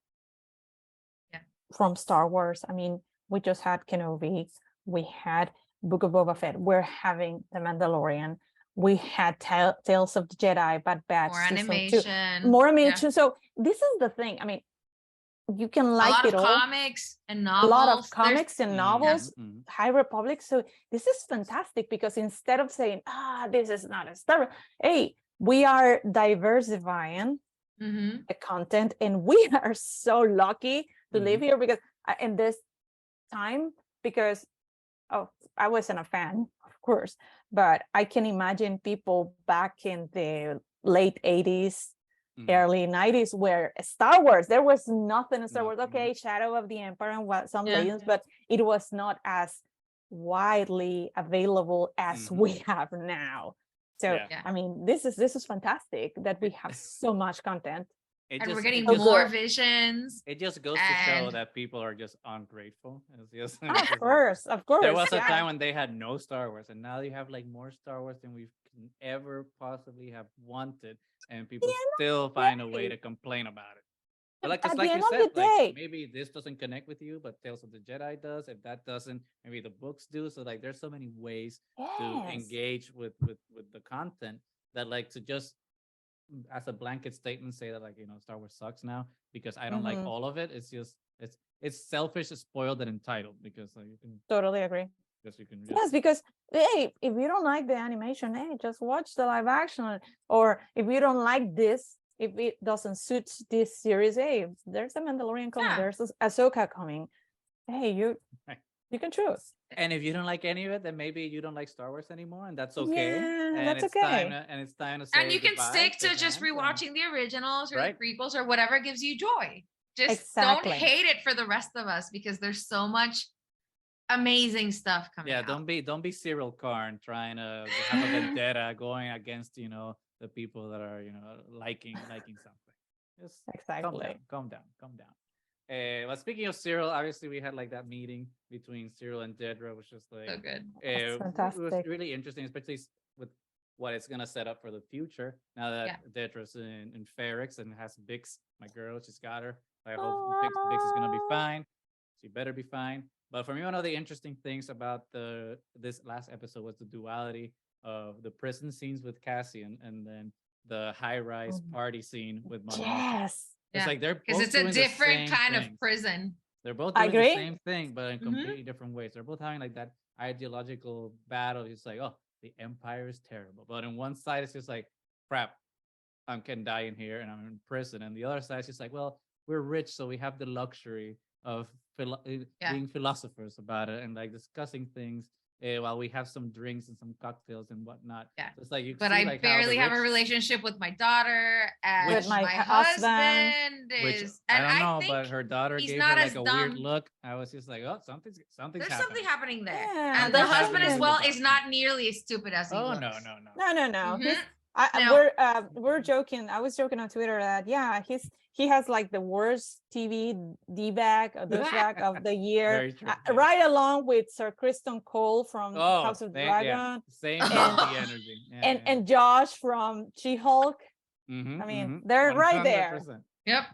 from Star Wars. I mean, we just had Kenobi, we had Book of Boba Fett, we're having The Mandalorian, we had Tales of the Jedi, Bad Batch, more animation. So this is the thing. I mean, you can like it all. Comics and novels. A lot of comics and novels, High Republic. So this is fantastic, because instead of saying, this is not a Star Wars, hey, we are diversifying the content, and we are so lucky to live here, because in this time, because I wasn't a fan, of course. But I can imagine people back in the late 80s, early 90s, where Star Wars, there was nothing in Star Wars. Okay, Shadow of the Empire and what some legends, but it was not as widely available as we have now. So I mean, this is fantastic that we have so much content. And we're getting more visions. It just goes to show that people are just ungrateful. Of course. There was a time when they had no Star Wars, and now you have like more Star Wars than we can ever possibly have wanted, and people still find a way to complain about it. But like, at like the you end said, of the day, like, maybe this doesn't connect with you, but Tales of the Jedi does. If that doesn't, maybe the books do. So like, there's so many ways to engage with the content that like to just as a blanket statement say that like Star Wars sucks now because I don't like all of it. It's just it's selfish, it's spoiled, and entitled because like, you can totally agree. Yes, because hey, if you don't like the animation, hey, just watch the live action. Or if you don't like this, if it doesn't suit this series, hey, there's a Mandalorian coming, there's Ahsoka coming. Hey, you can choose. And if you don't like any of it, then maybe you don't like Star Wars anymore, and that's okay. Yeah, and that's it's okay. It's time to say and you can goodbye stick to just rewatching the originals or the prequels or whatever gives you joy. Just don't hate it for the rest of us because there's so much amazing stuff coming out. Don't be Cyril Karn trying to have a vendetta going against the people that are liking something. Just calm down. Well, speaking of Cyril, obviously we had like that meeting between Cyril and Dedra, which was like so good. That's fantastic. It was really interesting, especially with what it's gonna set up for the future. Now that Dedra's in Ferrix and has Bix, my girl, she's got her. I hope Bix is gonna be fine. She better be fine. But for me, one of the interesting things about this last episode was the duality of the prison scenes with Cassian and then the high-rise party scene with Mon Mothma. Yes. It's like they're because both it's a different kind of prison. They're both doing the same thing, but in completely different ways. They're both having like that ideological battle. It's like, oh, the Empire is terrible. But on one side, it's just like, crap, I can die in here and I'm in prison. And the other side is just like, well, we're rich, so we have the luxury of being philosophers about it and like discussing things while we have some drinks and some cocktails and whatnot. Yeah. So it's like you. But see, I like, barely have a relationship with my daughter, and with my husband is. And I don't know, but her daughter gave her like a weird look. I was just like, oh, something's There's happening. something happening there, Yeah, and the husband as well is not nearly as stupid as he looks. No. We're joking. I was joking on Twitter that he has like the worst TV D-bag or douchebag of the year, right along with Sir Kristen Cole from House of Dragon. Same energy. And Josh from She-Hulk. I mean, they're 100%. Right there. Yep.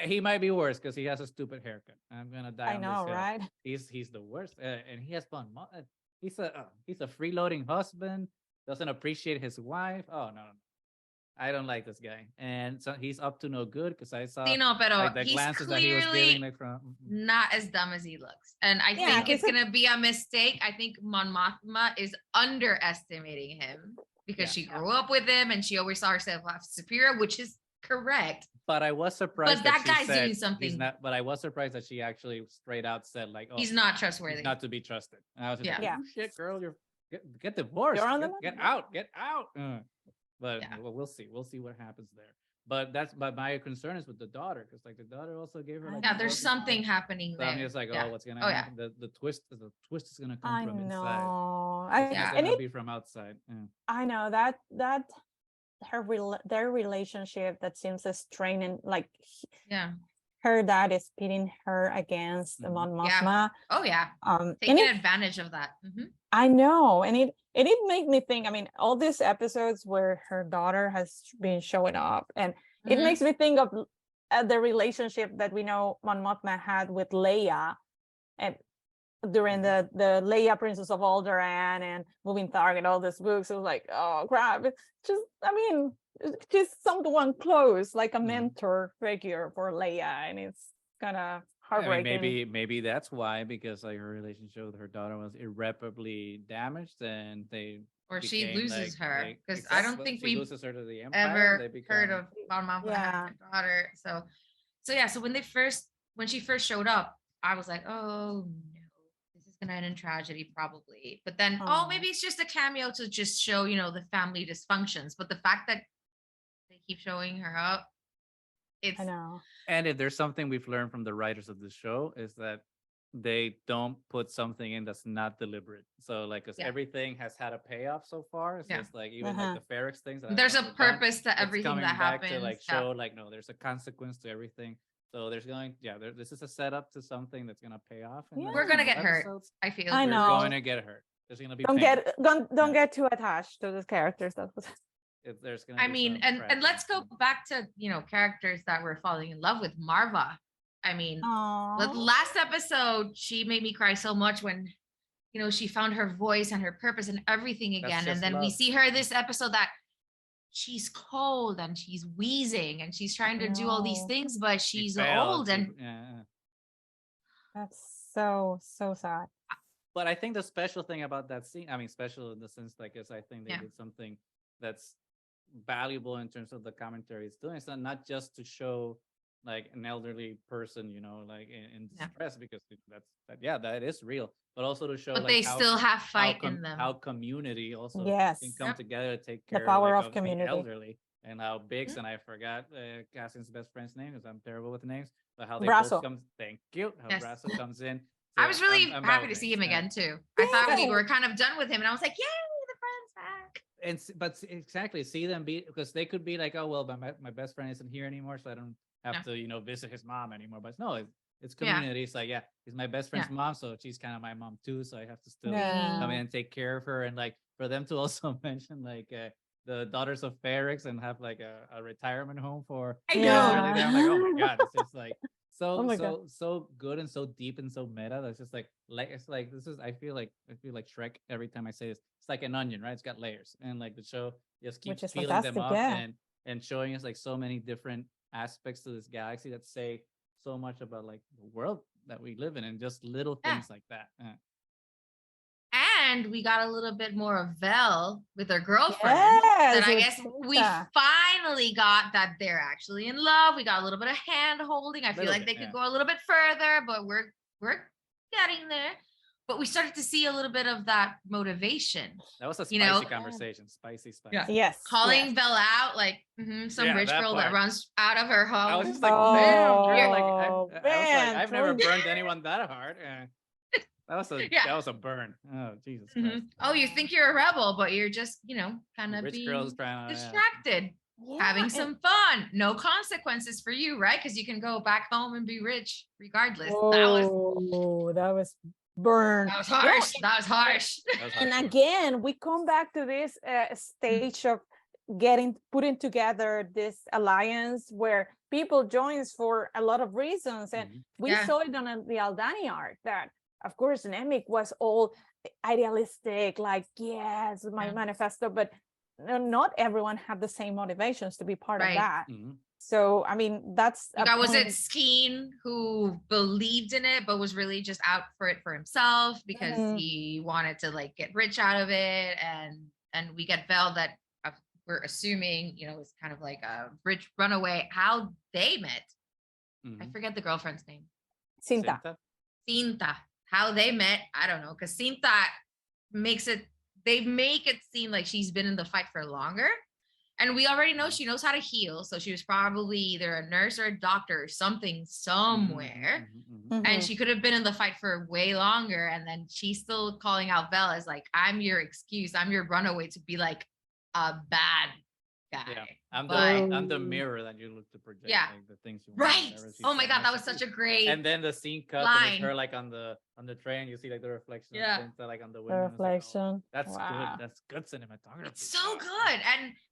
He might be worse because he has a stupid haircut. I'm gonna die. I know, right? He's the worst, and he has fun. He's a freeloading husband. Doesn't appreciate his wife. Oh no. I don't like this guy, and so he's up to no good because I saw like, the glances that he was giving. Like, not as dumb as he looks, and I think it's gonna be a mistake. I think Mon Mothma is underestimating him because she grew up with him, and she always saw herself as superior, which is correct. But I was surprised. But that guy's doing something. But I was surprised that she actually straight out said like, "Oh, he's not trustworthy. He's not to be trusted." And I was just like, oh, "Shit, girl, get divorced. Get out. But we'll see. We'll see what happens there. But my concern is with the daughter because like the daughter also gave her like there's something happening there. I'm just like, what's gonna happen? The twist is gonna come from inside. It's gonna be from outside. I know that their relationship that seems strained and like her dad is pitting her against Mon Mothma. Taking advantage of that. I know, and it made me think. I mean, all these episodes where her daughter has been showing up, and it makes me think of the relationship that we know Mon Mothma had with Leia, and during the Leia Princess of Alderaan and Moving Target, all these books. It was like, oh crap! It's just, I mean, she's someone close, like a mentor figure for Leia, and it's kind of heartbreaking. I mean, maybe that's why, because like her relationship with her daughter was irreparably damaged, and she loses her because I don't think we loses her to the Empire. Ever heard of Mon Mothma having a daughter. So when she first showed up, I was like, oh no, this is gonna end in tragedy probably. But then, maybe it's just a cameo to just show, the family dysfunctions. But the fact that they keep showing her up, I know. And if there's something we've learned from the writers of the show is that they don't put something in that's not deliberate. So like, because everything has had a payoff so far. So it's like even like the Ferrex things. There's a purpose to everything that happens. To like show like, no, there's a consequence to everything. So there's this is a setup to something that's gonna pay off. We're gonna get hurt. I feel. I know. We're going to get hurt. There's gonna be. Don't get too attached to those characters. If there's gonna. And let's go back to characters that we're falling in love with. Marva. I mean, the last episode, she made me cry so much when, she found her voice and her purpose and everything again. And then we see her this episode that she's cold and she's wheezing and she's trying to do all these things, but she's old. And that's so sad. But I think the special thing about that scene, I mean, special in the sense, like, is I think they did something that's valuable in terms of the commentary it's doing. It's not just to show like an elderly person, like in distress, because that is real, but also to show but like they still have fight in them, how community also can come together to take care the power of, of community, the elderly, and how Biggs and I forgot Cassian's best friend's name because I'm terrible with names, but how they both come. Thank you. How Brasso comes in. So I was really happy to see him again too. I thought we were kind of done with him, and I was like, yay, the friend's back. But exactly, see them be, because they could be like, oh well, my best friend isn't here anymore, so I don't have to visit his mom anymore. But no, it's community. It's like, he's my best friend's mom, so she's kind of my mom too, so I have to still come in and take care of her. And like for them to also mention like the daughters of Ferrex and have like a retirement home for I know. I'm like, oh my god, it's just like so good and so deep and so meta. That's just like it's like this is I feel like Shrek every time I say this. It's like an onion, right? It's got layers, and like the show just keeps peeling them up and showing us like so many different aspects to this galaxy that say so much about like the world that we live in, and just little things like that. And we got a little bit more of Vel with her girlfriend. And I guess we finally got that they're actually in love. We got a little bit of hand holding. I feel like they could go a little bit further, but we're getting there. But we started to see a little bit of that motivation. That was a spicy conversation. Spicy. Yeah. Yes. Calling Vel out like some rich girl that runs out of her home. I was just like, man, I've never burned anyone that hard. That was a burn. Oh, Jesus Christ. Oh, you think you're a rebel, but you're just, kind of being distracted, having some fun. No consequences for you, right? Because you can go back home and be rich regardless. That was burn. That was harsh. That was harsh. And again, we come back to this stage of putting together this alliance where people joins for a lot of reasons. And we saw it on the Aldani arc that, of course, Nemik was all idealistic, like, yes, my manifesto, but not everyone had the same motivations to be part of that. So, I mean, that's was it Skeen who believed in it, but was really just out for it for himself because he wanted to like get rich out of it. And we get Vel that we're assuming, is kind of like a rich runaway, how they met. I forget the girlfriend's name. Cinta. How they met, I don't know, because Cinta they make it seem like she's been in the fight for longer. And we already know she knows how to heal. So she was probably either a nurse or a doctor or something somewhere. And she could have been in the fight for way longer. And then she's still calling out Vel as like, I'm your excuse. I'm your runaway to be like a bad guy. Yeah. I'm the mirror that you look to project like the things you want. Right. Oh my God, that was such a great and then the scene cuts and it's her like on the train, you see like the reflection of Cinta, like on the window. The reflection. Like, that's good. That's good cinematography. It's so good.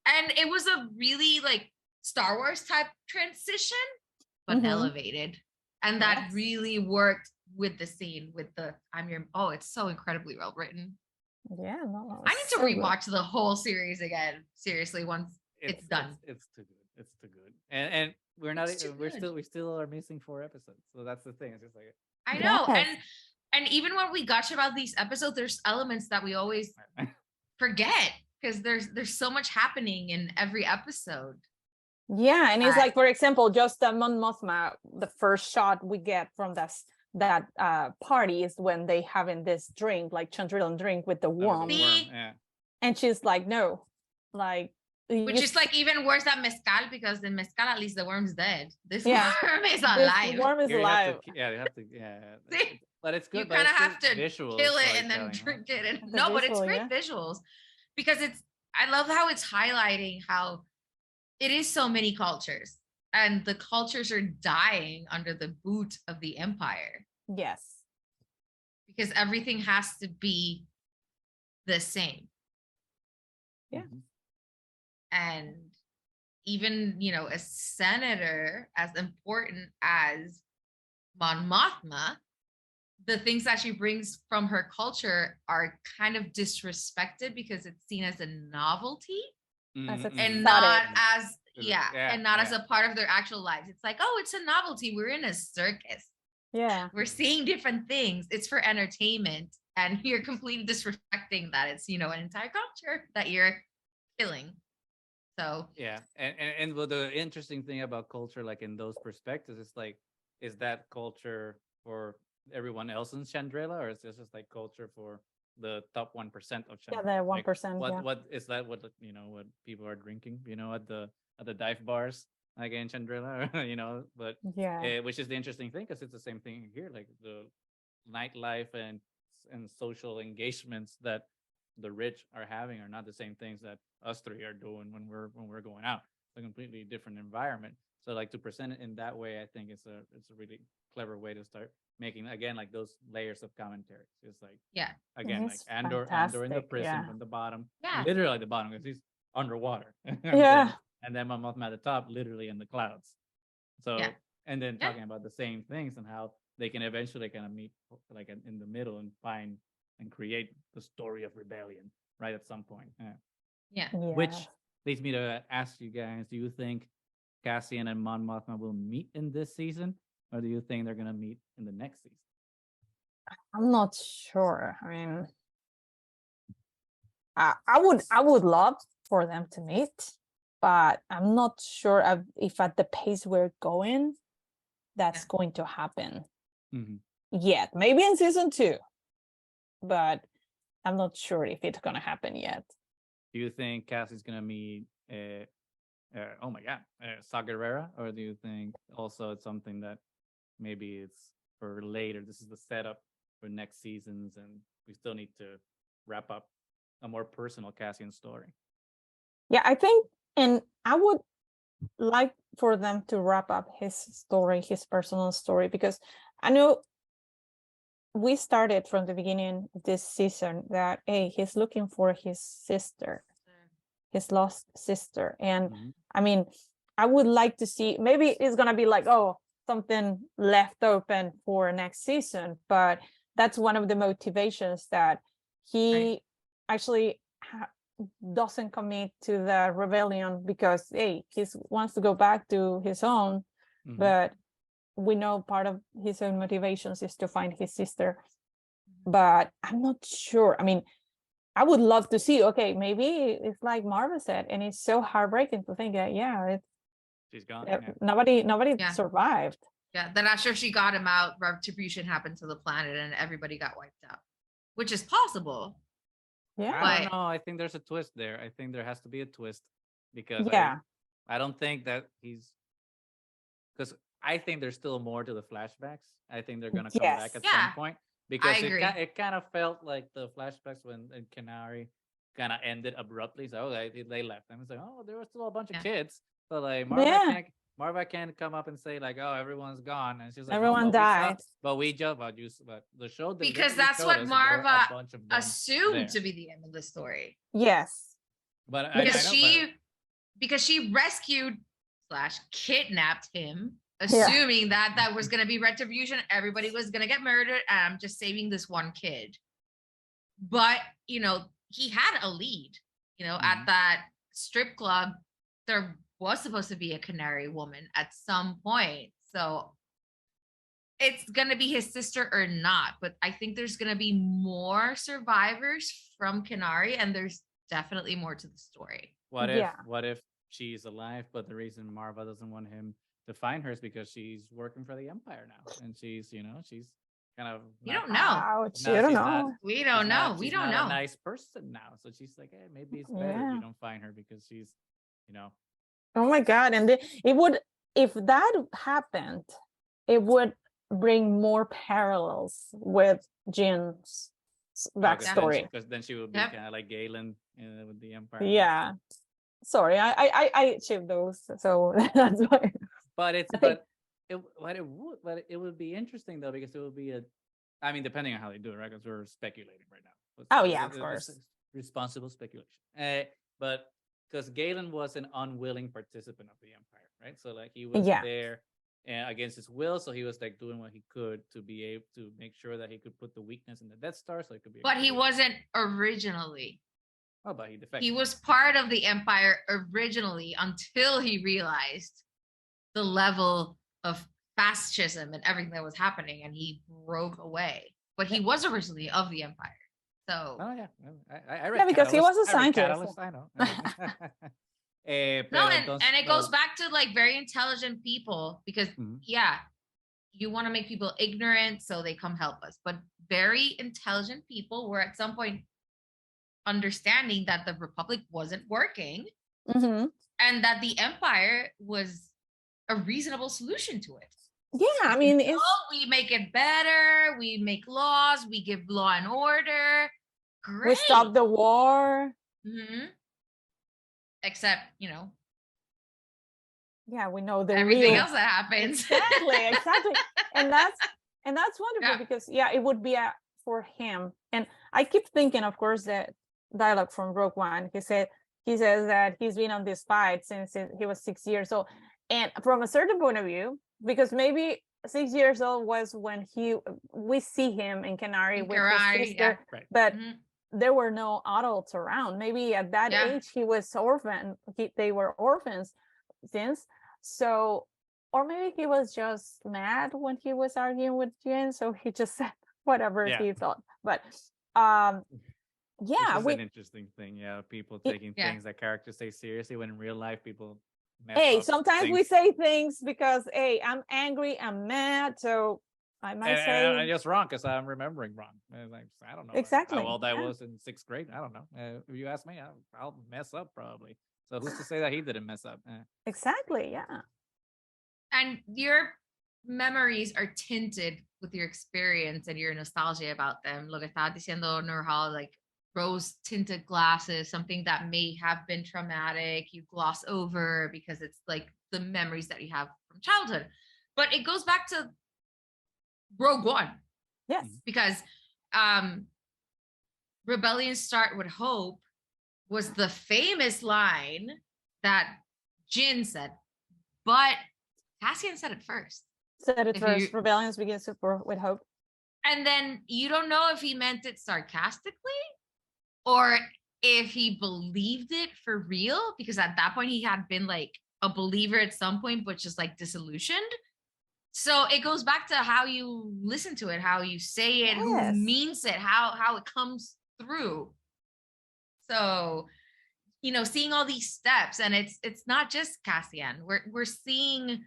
And it was a really like Star Wars type transition, but elevated. And that really worked with the scene with the it's so incredibly well written. Yeah, no, I need to rewatch the whole series again. Seriously, once it's done. It's too good. It's too good. And we still are missing 4 episodes. So that's the thing. It's just like I know. And even when we gush about these episodes, there's elements that we always forget because there's so much happening in every episode. Yeah, and it's like, for example, just Mon Mothma, the first shot we get from that party is when they having this drink, like Chandrilan drink with the worm. See? Yeah. And she's like, no, like, Which is like even worse than mezcal, because in mezcal at least the worm's dead. This Yeah. worm is this alive. worm is You have alive. to, yeah, you have to, yeah. See? But it's good. You but kind of it's have good to visual kill it and then storytelling, huh? drink it. And The no, but it's visual, great yeah. visuals, because I love how it's highlighting how it is so many cultures, and the cultures are dying under the boot of the empire, Yes. because everything has to be the same. Yeah. Mhm. And even, a senator as important as Mon Mothma, the things that she brings from her culture are kind of disrespected because it's seen as a novelty As Mhm, and mhm. not exotic. as Yeah, and not as yeah. a part of their actual lives. It's like, oh, it's a novelty. We're in a circus. Yeah. We're seeing different things. It's for entertainment. And you're completely disrespecting that it's, an entire culture that you're killing. So Yeah, and well, the interesting thing about culture, like in those perspectives, it's like, is that culture for everyone else in Chandrila, or is this just like culture for the top 1% of Yeah, Chandrila? the Like, 1%. Yeah. what is that? What what people are drinking? At the dive bars, like in Chandrila, But Yeah. which is the interesting thing, because it's the same thing here, like the nightlife and social engagements that the rich are having are not the same things that us three are doing when we're going out. It's a completely different environment. So like to present it in that way, I think it's a really clever way to start making, again, like those layers of commentary. It's like, yeah. again, like It's Andor in the fantastic, prison yeah. from the bottom, Yeah. literally at the bottom, because he's underwater. Yeah. And then Mothma at the top, literally in the clouds. So Yeah. and then Yeah. talking about the same things and how they can eventually kind of meet like in the middle and find and create the story of rebellion right at some point. Yeah. Which Yeah. leads me to ask you guys: do you think Cassian and Mon Mothma will meet in this season, or do you think they're gonna meet in the next season? I'm not sure. I mean, I would love for them to meet, but I'm not sure if at the pace we're going, that's Yeah. going to happen Mhm. yet. Maybe in season 2, but I'm not sure if it's gonna happen yet. Do you think Cassie's gonna meet? Oh my God, Saw Gerrera, or do you think also it's something that maybe it's for later? This is the setup for next seasons, and we still need to wrap up a more personal Cassian story. Yeah, I think, and I would like for them to wrap up his story, his personal story, because I know we started from the beginning of this season that, hey, he's looking for his sister, his lost sister. And Mhm. I mean, I would like to see, maybe it's going to be like, oh, something left open for next season, but that's one of the motivations that he actually doesn't commit to the rebellion, because hey, he wants to go back to his own. Mhm. But we know part of his own motivations is to find his sister. But I'm not sure. I mean, I would love to see, okay, maybe it's like Marva said, and it's so heartbreaking to think that, yeah, She's gone. Yeah. nobody Yeah. survived. Yeah. Then after she got him out, retribution happened to the planet and everybody got wiped out, which is possible. Yeah. I don't But- know. I think there's a twist there. I think there has to be a twist, because Yeah. I don't think that he's, because I think there's still more to the flashbacks. I think they're gonna come back Yes. at Yeah, some point, because agree. it kind of felt like the flashbacks when in Canary kind of ended abruptly. So they left. And it's like, oh, there were still a bunch of Yeah. kids. So like Yeah. Marva can't come up and say like, oh, everyone's gone, and she's like, Everyone died. but the show Because deliberately that's showed what us that there were Marva a bunch of them assumed there. to be the end of the story. Yes. But Because I know, because she rescued / kidnapped him, Yeah. assuming that was going to be retribution. Everybody was going to get murdered, and I'm just saving this one kid. But he had a lead. At Mhm. that strip club, there was supposed to be a Canary woman at some point. So it's going to be his sister or not. But I think there's going to be more survivors from Canary, and there's definitely more to the story. What Yeah. if she's alive, but the reason Marva doesn't want him to find her is because she's working for the Empire now, and she's kind of. You don't know. Ouch, Now you don't she's know. not- We don't know. We she's don't not know. a nice person now, so she's like, hey, maybe it's better if Yeah. you don't find her because she's, you know. Oh my God. And it would, if that happened, it would bring more parallels with Jin's backstory. Because then she would be Yep. kind of like Galen with the Empire. Yeah. Sorry, I achieved those. So that's why. But it's I think- but it would be interesting though, because it would be I mean, depending on how they do it, right? Because we're speculating right now. Oh, yeah, of course. Responsible speculation. But because Galen was an unwilling participant of the Empire, right? So like he was Yeah. there against his will, so he was like doing what he could to be able to make sure that he could put the weakness in the Death Star, so it could be. But he wasn't originally. Oh, but he defected. He was part of the Empire originally until he realized the level of fascism and everything that was happening, and he broke away. But he was originally of the Empire. So Oh yeah, I read. Yeah, because he was a I read scientist. Catalyst, I know. no, and it goes back to like very intelligent people, because Mhm. yeah, you want to make people ignorant so they come help us. But very intelligent people were at some point understanding that the Republic wasn't working Mhm. and that the Empire was a reasonable solution to it. Yeah, I mean, it's We make it better, we make laws, we give law and order. Great. we stopped the war. Mhm. Except, Yeah, we know the everything real. else that happens. Exactly. And that's wonderful Yeah. because it would be for him. And I keep thinking, of course, that dialogue from Rogue One. He says that he's been on this fight since he was 6 years old. And from a certain point of view, because maybe 6 years old was when we see him in Canary In with Canary, his sister, yeah. Right. but Mhm. there were no adults around. Maybe at that Yeah. age he was orphan. They were orphans since. So, or maybe he was just mad when he was arguing with Jen, so he just said whatever Yeah. he thought. But Which yeah, is an interesting thing. Yeah, people taking Yeah. things that characters say seriously when in real life people. Mess hey, up sometimes we things. say things because I'm angry, I'm mad, so I might say and just wrong because I'm remembering wrong. And like, I don't know Exactly, how old I yeah. was in 6th grade. I don't know. If you ask me, I'll mess up probably. So who's to say that he didn't mess up? exactly, yeah. And your memories are tinted with your experience and your nostalgia about them. Lo que estaba diciendo Noor-Hal, like rose tinted glasses, something that may have been traumatic, you gloss over because it's like the memories that you have from childhood. But it goes back to Rogue One, Yes. because Rebellion Start with Hope was the famous line that Jin said, but Cassian said it first. Said it If first. you- Rebellions begins with hope. And then you don't know if he meant it sarcastically or if he believed it for real, because at that point he had been like a believer at some point, but just like disillusioned. So it goes back to how you listen to it, how you say it, who Yes. means it, how it comes through. So, seeing all these steps, and it's not just Cassian. We're seeing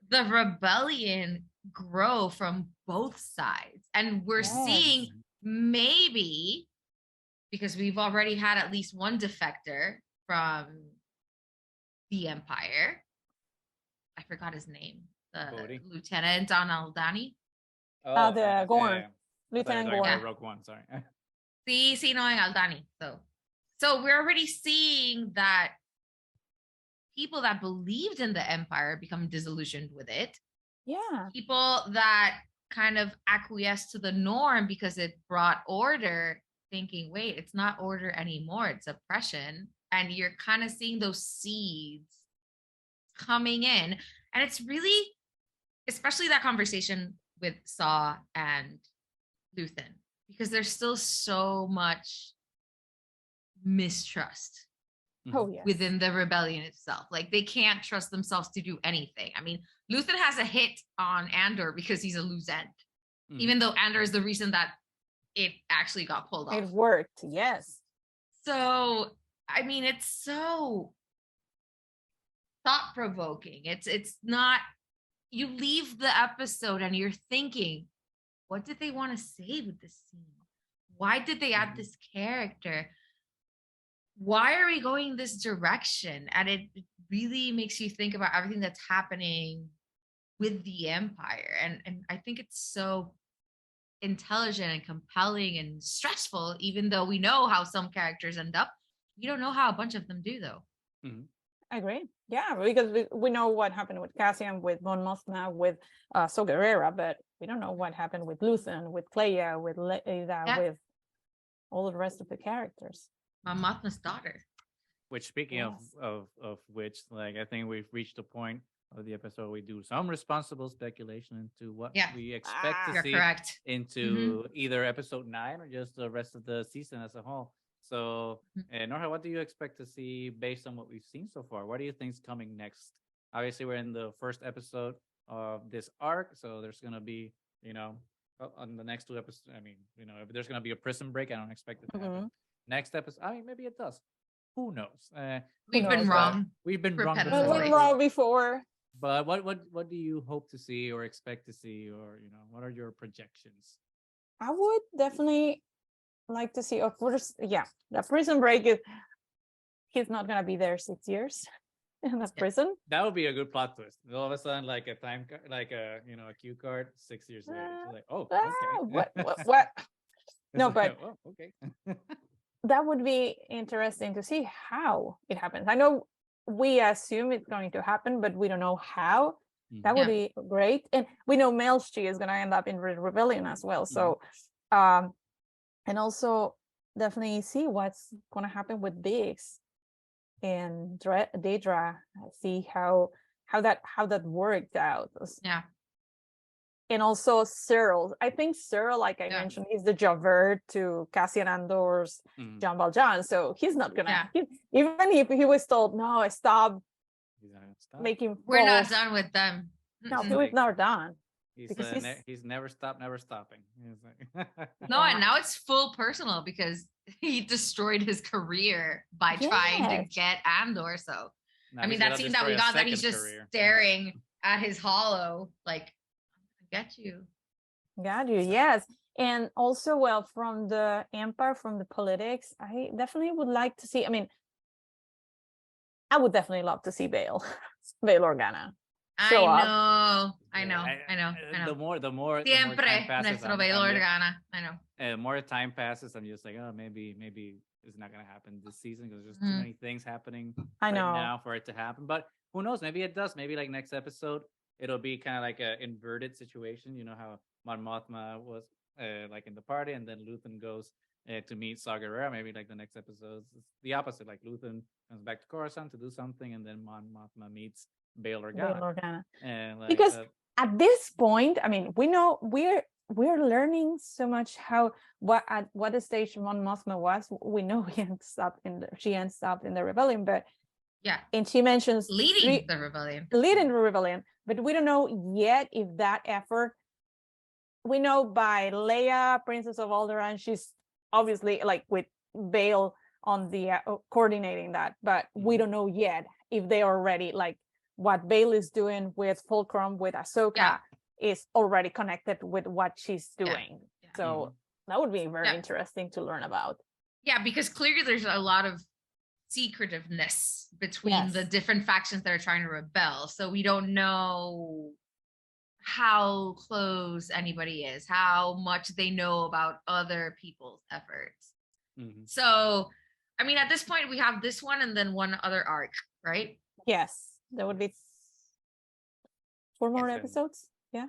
the rebellion grow from both sides, and we're Yes. seeing maybe, because we've already had at least one defector from the Empire. I forgot his name. The Bodhi? Lieutenant on Aldani. The Gorn. Lieutenant Gorn. Rogue One, sorry. Sí, no, en Aldani. So we're already seeing that people that believed in the Empire become disillusioned with it. Yeah. People that kind of acquiesced to the norm because it brought order, thinking, wait, it's not order anymore, it's oppression. And you're kind of seeing those seeds coming in. And it's really, especially that conversation with Saw and Luthen, because there's still so much mistrust Oh, yes. within the rebellion itself. Like they can't trust themselves to do anything. I mean, Luthen has a hit on Andor because he's a loose end, even though Andor is the reason that it actually got pulled off. It worked, yes. So, I mean, it's so thought-provoking. It's not, you leave the episode and you're thinking, what did they want to say with this scene? Why did they add this character? Why are we going this direction? And it really makes you think about everything that's happening with the Empire. And I think it's so intelligent and compelling and stressful, even though we know how some characters end up. We don't know how a bunch of them do, though. I agree. Yeah, because we know what happened with Cassian, with Mon Mothma, with Saw Gerrera, but we don't know what happened with Luthen, with Clea, with Leia, with all the rest of the characters. Mon Mothma's daughter. Which, speaking of which, like, I think we've reached a point of the episode we do some responsible speculation into what we expect to see into either episode 9 or just the rest of the season as a whole. So, Noor-Hal, what do you expect to see based on what we've seen so far? What do you think is coming next? Obviously, we're in the first episode of this arc, so there's going to be, on the next 2 episodes, I mean, if there's going to be a prison break, I don't expect it to happen. Next episode, I mean, maybe it does. Who knows? We've been wrong. We've been wrong before. But what do you hope to see or expect to see, or what are your projections? I would definitely like to see, of course, the prison break is he's not gonna be there 6 years in the prison. That would be a good plot twist. All of a sudden, like a time card, like a cue card, 6 years later. It's like, oh, okay. What? No, but oh, okay. That would be interesting to see how it happens. I know we assume it's going to happen, but we don't know how. That would be great. And we know Melchi is going to end up in rebellion as well. So, and also definitely see what's going to happen with Biggs and Daedra. See how that worked out. Yeah. And also Cyril. I think Cyril, like I mentioned, he's the Javert to Cassian Andor's Jean Valjean. So he's not gonna even if he was told, no, stop making we're not done with them. No, we're not done. He's never stopping. No, and now it's full personal because he destroyed his career by trying to get Andor. So now, I mean, that scene that we got, that he's just staring at his hollow, like, got you, yes. And also, well, from the Empire, from the politics, I definitely would like to see, I mean, I would definitely love to see Bail Organa. I know. The more Siempre time passes, nuestro Bail Organa. I know. More time passes, I'm just like, oh, maybe it's not gonna happen this season because there's too many things happening right now for it to happen. But who knows? Maybe it does. Maybe like next episode, it'll be kind of like an inverted situation. You know how Mon Mothma was like in the party, and then Luthen goes to meet Saw Gerrera. Maybe like the next episode is the opposite. Like Luthen comes back to Coruscant to do something, and then Mon Mothma meets Bail Organa. And like, because at this point, I mean, we know we're learning so much what the stage Mon Mothma was. We know she ends up in the rebellion, but and she mentions leading the rebellion. But we don't know yet if that effort. We know by Leia, Princess of Alderaan, she's obviously like with Bail on the coordinating that, but we don't know yet if they already like what Bail is doing with Fulcrum, with Ahsoka is already connected with what she's doing. So that would be very interesting to learn about. Yeah, because clearly there's a lot of secretiveness between the different factions that are trying to rebel. So we don't know how close anybody is, how much they know about other people's efforts. So, I mean, at this point, we have this one and then one other arc, right? Yes, there would be 4 more episodes. Yeah.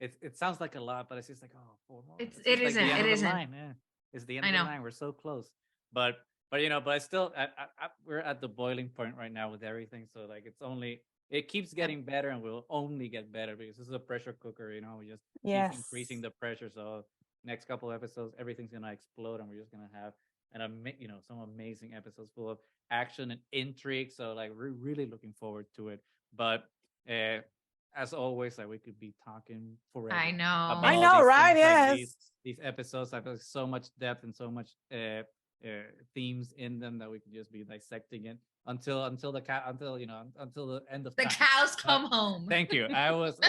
It sounds like a lot, but it's just like, 4 more. It isn't. It isn't. It's the end of the line. We're so close, but I still, we're at the boiling point right now with everything. So like, it keeps getting better, and will only get better because this is a pressure cooker. We just keep increasing the pressure. So next couple episodes, everything's gonna explode, and we're just gonna have some amazing episodes full of action and intrigue. So like, we're really looking forward to it. But as always, like, we could be talking forever. I know, right? Yes. Like these episodes have so much depth and so much themes in them that we can just be dissecting it until the end of the time. cows come home. Thank you. I was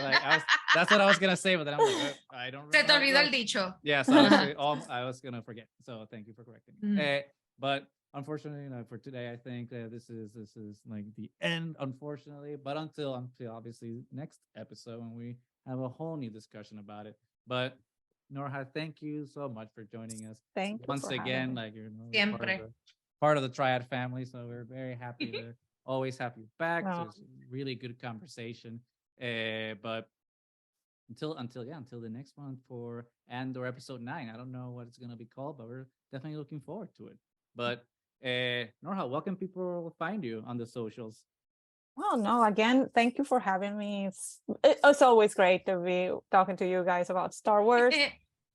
That's what I was gonna say, but then I'm like, I don't Se te remember. olvidó el dicho. Yes, I was gonna forget. So thank you for correcting me. Mm. But unfortunately, for today, I think this is like the end. Unfortunately, but until obviously next episode when we have a whole new discussion about it. But Noor-Hal, thank you so much for joining us Thank you once for having again. me. Like you're Siempre. part of the Triad family, so we're very happy to always have you back. Oh. It's really good conversation. But until the next one for Andor episode 9. I don't know what it's gonna be called, but we're definitely looking forward to it. But Noor-Hal, where can people find you on the socials? Well, no, again, thank you for having me. It's always great to be talking to you guys about Star Wars.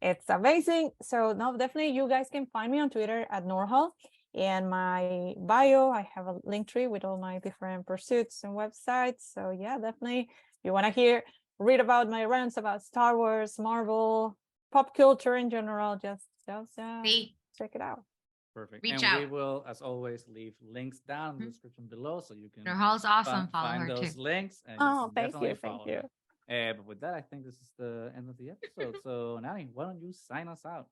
It's amazing. So no, definitely you guys can find me on Twitter at Noor-Hal. In my bio, I have a link tree with all my different pursuits and websites. So yeah, definitely if you want to read about my rants about Star Wars, Marvel, pop culture in general, just check it out. Perfect. Reach and out. we will, as always, leave links down in the description below so you can Noor-Hal's awesome. Follow find her those too. links. And Oh, you can thank you. follow Thank you. her. But with that, I think this is the end of the episode. So Nani, why don't you sign us out?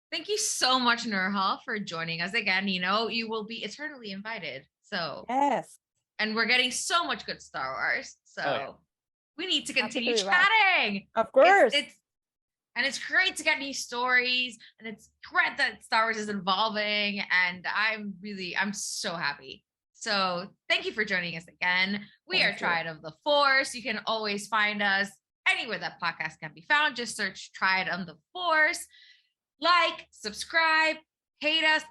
Thank you so much, Noor-Hal, for joining us again. You will be eternally invited. So Yes. and we're getting so much good Star Wars. So we need to continue be back. chatting. Of course. It's great to get new stories, and it's great that Star Wars is evolving, and I'm so happy. So thank you for joining us again. We are Triad of the Force. You can always find us anywhere that podcast can be found. Just search Triad of the Force. Like, subscribe, hate us,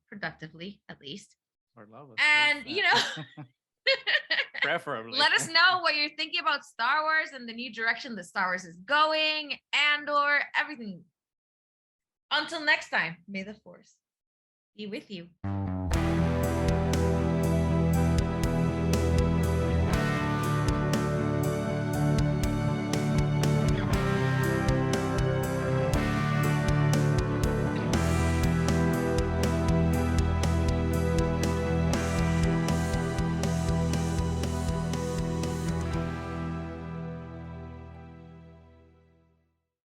productively at least. Or love us. And preferably. Let us know what you're thinking about Star Wars and the new direction that Star Wars is going, Andor, everything. Until next time, may the Force be with you.